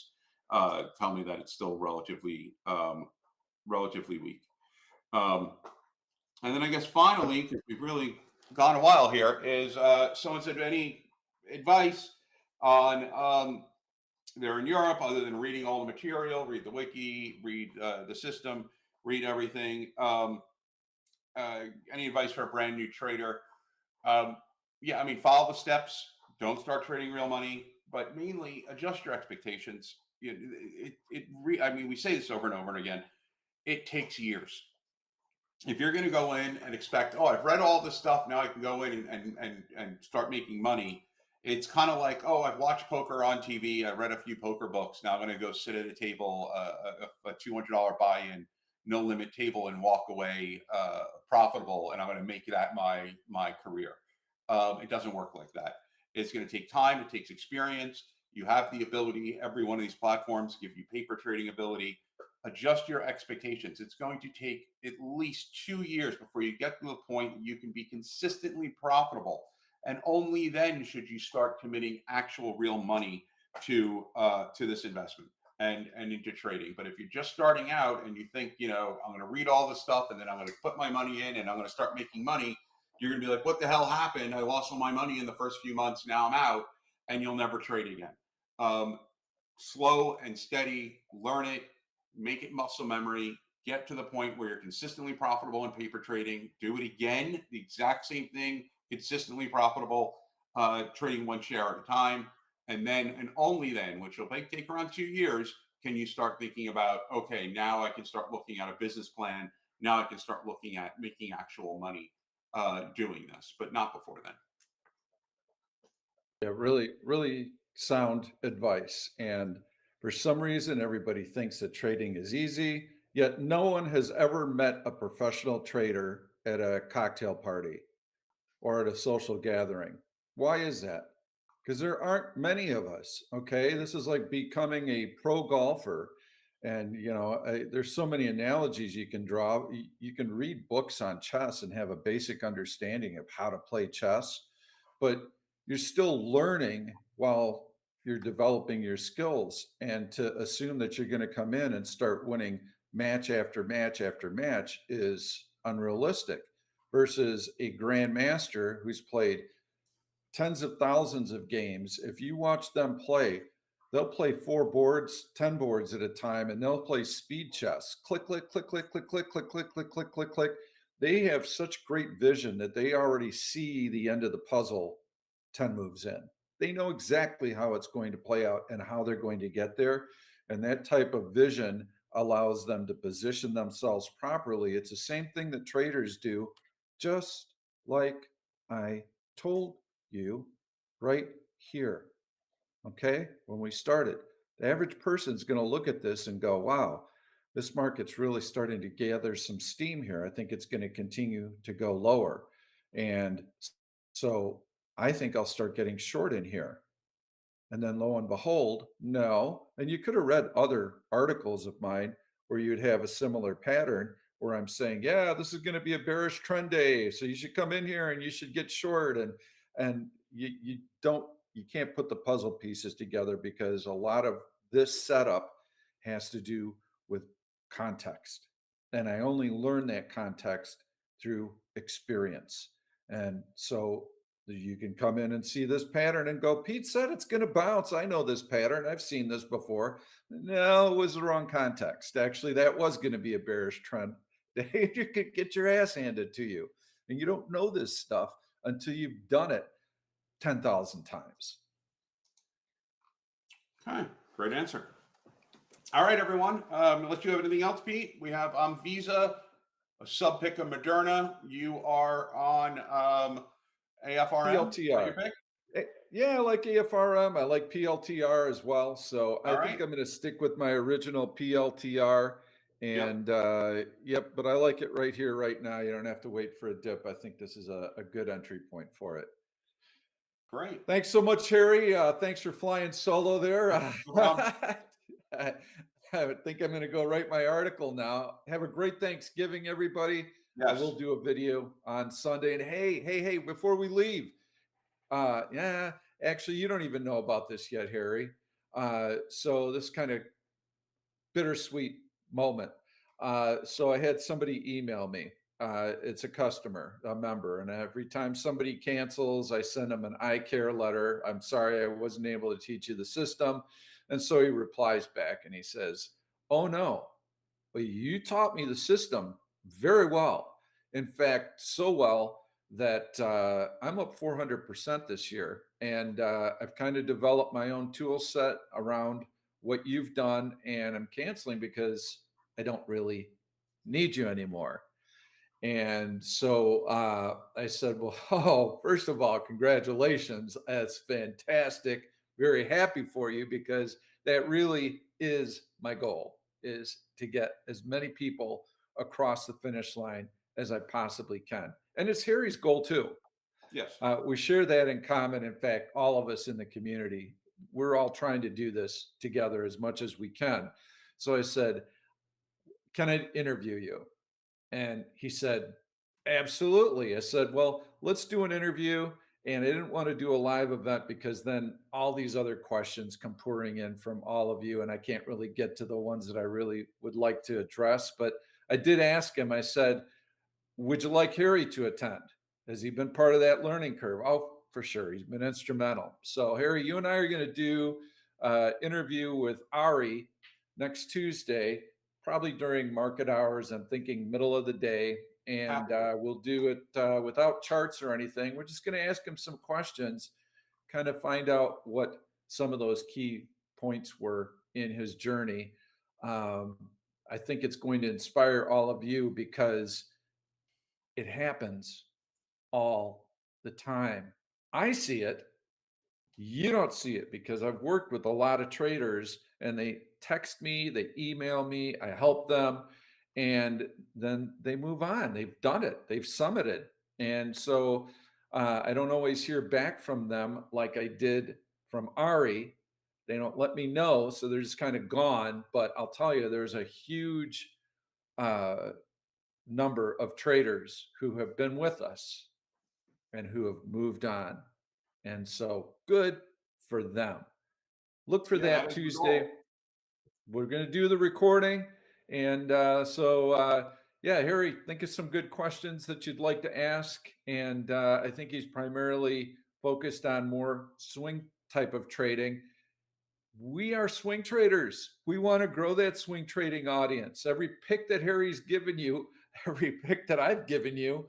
tell me that it's still relatively weak. And then I guess finally, because we've really gone a while here, is someone said any advice on they're in Europe other than reading all the material, read the wiki, read the system, read everything. Any advice for a brand new trader? Yeah, I mean, follow the steps. Don't start trading real money, but mainly adjust your expectations. I mean, we say this over and over and again. It takes years. If you're going to go in and expect, oh, I've read all this stuff, now I can go in and start making money. It's kind of like, oh, I've watched poker on TV. I read a few poker books. Now I'm going to go sit at a table, a $200 buy-in, no limit table, and walk away profitable, and I'm going to make that my career. It doesn't work like that. It's going to take time. It takes experience. You have the ability. Every one of these platforms give you paper trading ability. Adjust your expectations. It's going to take at least 2 years before you get to the point you can be consistently profitable. And only then should you start committing actual real money to this investment and into trading. But if you're just starting out and you think, I'm going to read all this stuff and then I'm going to put my money in and I'm going to start making money, you're going to be like, what the hell happened? I lost all my money in the first few months. Now I'm out, and you'll never trade again. Slow and steady, learn it, make it muscle memory, get to the point where you're consistently profitable in paper trading. Do it again, the exact same thing, consistently profitable, trading one share at a time. And then, and only then, which will take around 2 years, can you start thinking about, okay, now I can start looking at a business plan. Now I can start looking at making actual money doing this, but not before then. Yeah, really, really sound advice. And for some reason, everybody thinks that trading is easy, yet no one has ever met a professional trader at a cocktail party or at a social gathering. Why is that? Because there aren't many of us. Okay, this is like becoming a pro golfer. And there's so many analogies you can draw. You can read books on chess and have a basic understanding of how to play chess, but you're still learning while you're developing your skills. And to assume that you're going to come in and start winning match after match after match is unrealistic, versus a grandmaster who's played tens of thousands of games. If you watch them play, they'll play 4 boards, 10 boards at a time, and they'll play speed chess. Click, click, click, click, click, click, click, click, click, click, click, click. They have such great vision that they already see the end of the puzzle 10 moves in. They know exactly how it's going to play out and how they're going to get there. And that type of vision allows them to position themselves properly. It's the same thing that traders do, just like I told you right here. Okay. When we started, the average person is going to look at this and go, wow, this market's really starting to gather some steam here. I think it's going to continue to go lower. And so I think I'll start getting short in here. And then lo and behold, no. And you could have read other articles of mine where you'd have a similar pattern where I'm saying, yeah, this is going to be a bearish trend day. So you should come in here and you should get short. And you don't you can't put the puzzle pieces together because a lot of this setup has to do with context. And I only learn that context through experience. And so you can come in and see this pattern and go, Pete said it's going to bounce. I know this pattern. I've seen this before. No, it was the wrong context. Actually, that was going to be a bearish trend. You could get your ass handed to you. And you don't know this stuff until you've done it 10,000 times. Okay, great answer. All right, everyone. Unless you have anything else, Pete, we have Visa, a sub pick of Moderna. You are on AFRM. Is that your PLTR. pick? Yeah, I like AFRM. I like PLTR as well. So I All think right. I'm going to stick with my original PLTR. Yep. And yep, but I like it right here, right now. You don't have to wait for a dip. I think this is a good entry point for it. Great. Thanks so much, Harry. Thanks for flying solo there. No problem. I, I think I'm going to go write my article now. Have a great Thanksgiving, everybody. I Yes. will do a video on Sunday. And hey, before we leave, yeah, actually, you don't even know about this yet, Harry. So this kind of bittersweet moment. So I had somebody email me. It's a customer, a member, and every time somebody cancels, I send them an I care letter. I'm sorry I wasn't able to teach you the system. And so he replies back and he says, oh no, but you taught me the system very well. In fact, so well that I'm up 400% this year. And I've kind of developed my own tool set around what you've done. And I'm canceling because I don't really need you anymore. And so I said, well, oh, first of all, congratulations. That's fantastic. Very happy for you because that really is my goal, is to get as many people across the finish line as I possibly can. And it's Harry's goal too. Yes. We share that in common. In fact, all of us in the community, we're all trying to do this together as much as we can. So I said, can I interview you? And he said, absolutely. I said, well, let's do an interview. And I didn't want to do a live event because then all these other questions come pouring in from all of you. And I can't really get to the ones that I really would like to address. But I did ask him, I said, would you like Harry to attend? Has he been part of that learning curve? Oh, for sure. He's been instrumental. So, Harry, you and I are going to do an interview with Ari next Tuesday, probably during market hours. I'm thinking middle of the day. And Happy to. we'll do it without charts or anything. We're just going to ask him some questions, kind of find out what some of those key points were in his journey. Um, I think it's going to inspire all of you because it happens all the time. I see it. You don't see it because I've worked with a lot of traders and they text me, they email me, I help them, and then they move on. They've done it, they've summited. And so I don't always hear back from them like I did from Ari. They don't let me know. So they're just kind of gone. But I'll tell you, there's a huge uh, number of traders who have been with us and who have moved on. And so good for them. Look for Yeah, that that is the Tuesday. goal. We're going to do the recording. And yeah, Harry, think of some good questions that you'd like to ask. And I think he's primarily focused on more swing type of trading. We are swing traders. We want to grow that swing trading audience. Every pick that Harry's given you, every pick that I've given you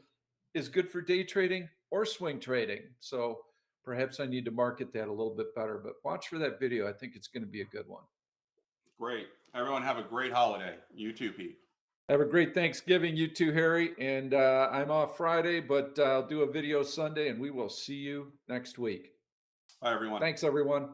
is good for day trading or swing trading. So Perhaps I need to market that a little bit better, but watch for that video. I think it's going to be a good one. Great. Everyone have a great holiday. You too, Pete. Have a great Thanksgiving, you too, Harry. And I'm off Friday, but I'll do a video Sunday, and we will see you next week. Bye, everyone. Thanks, everyone.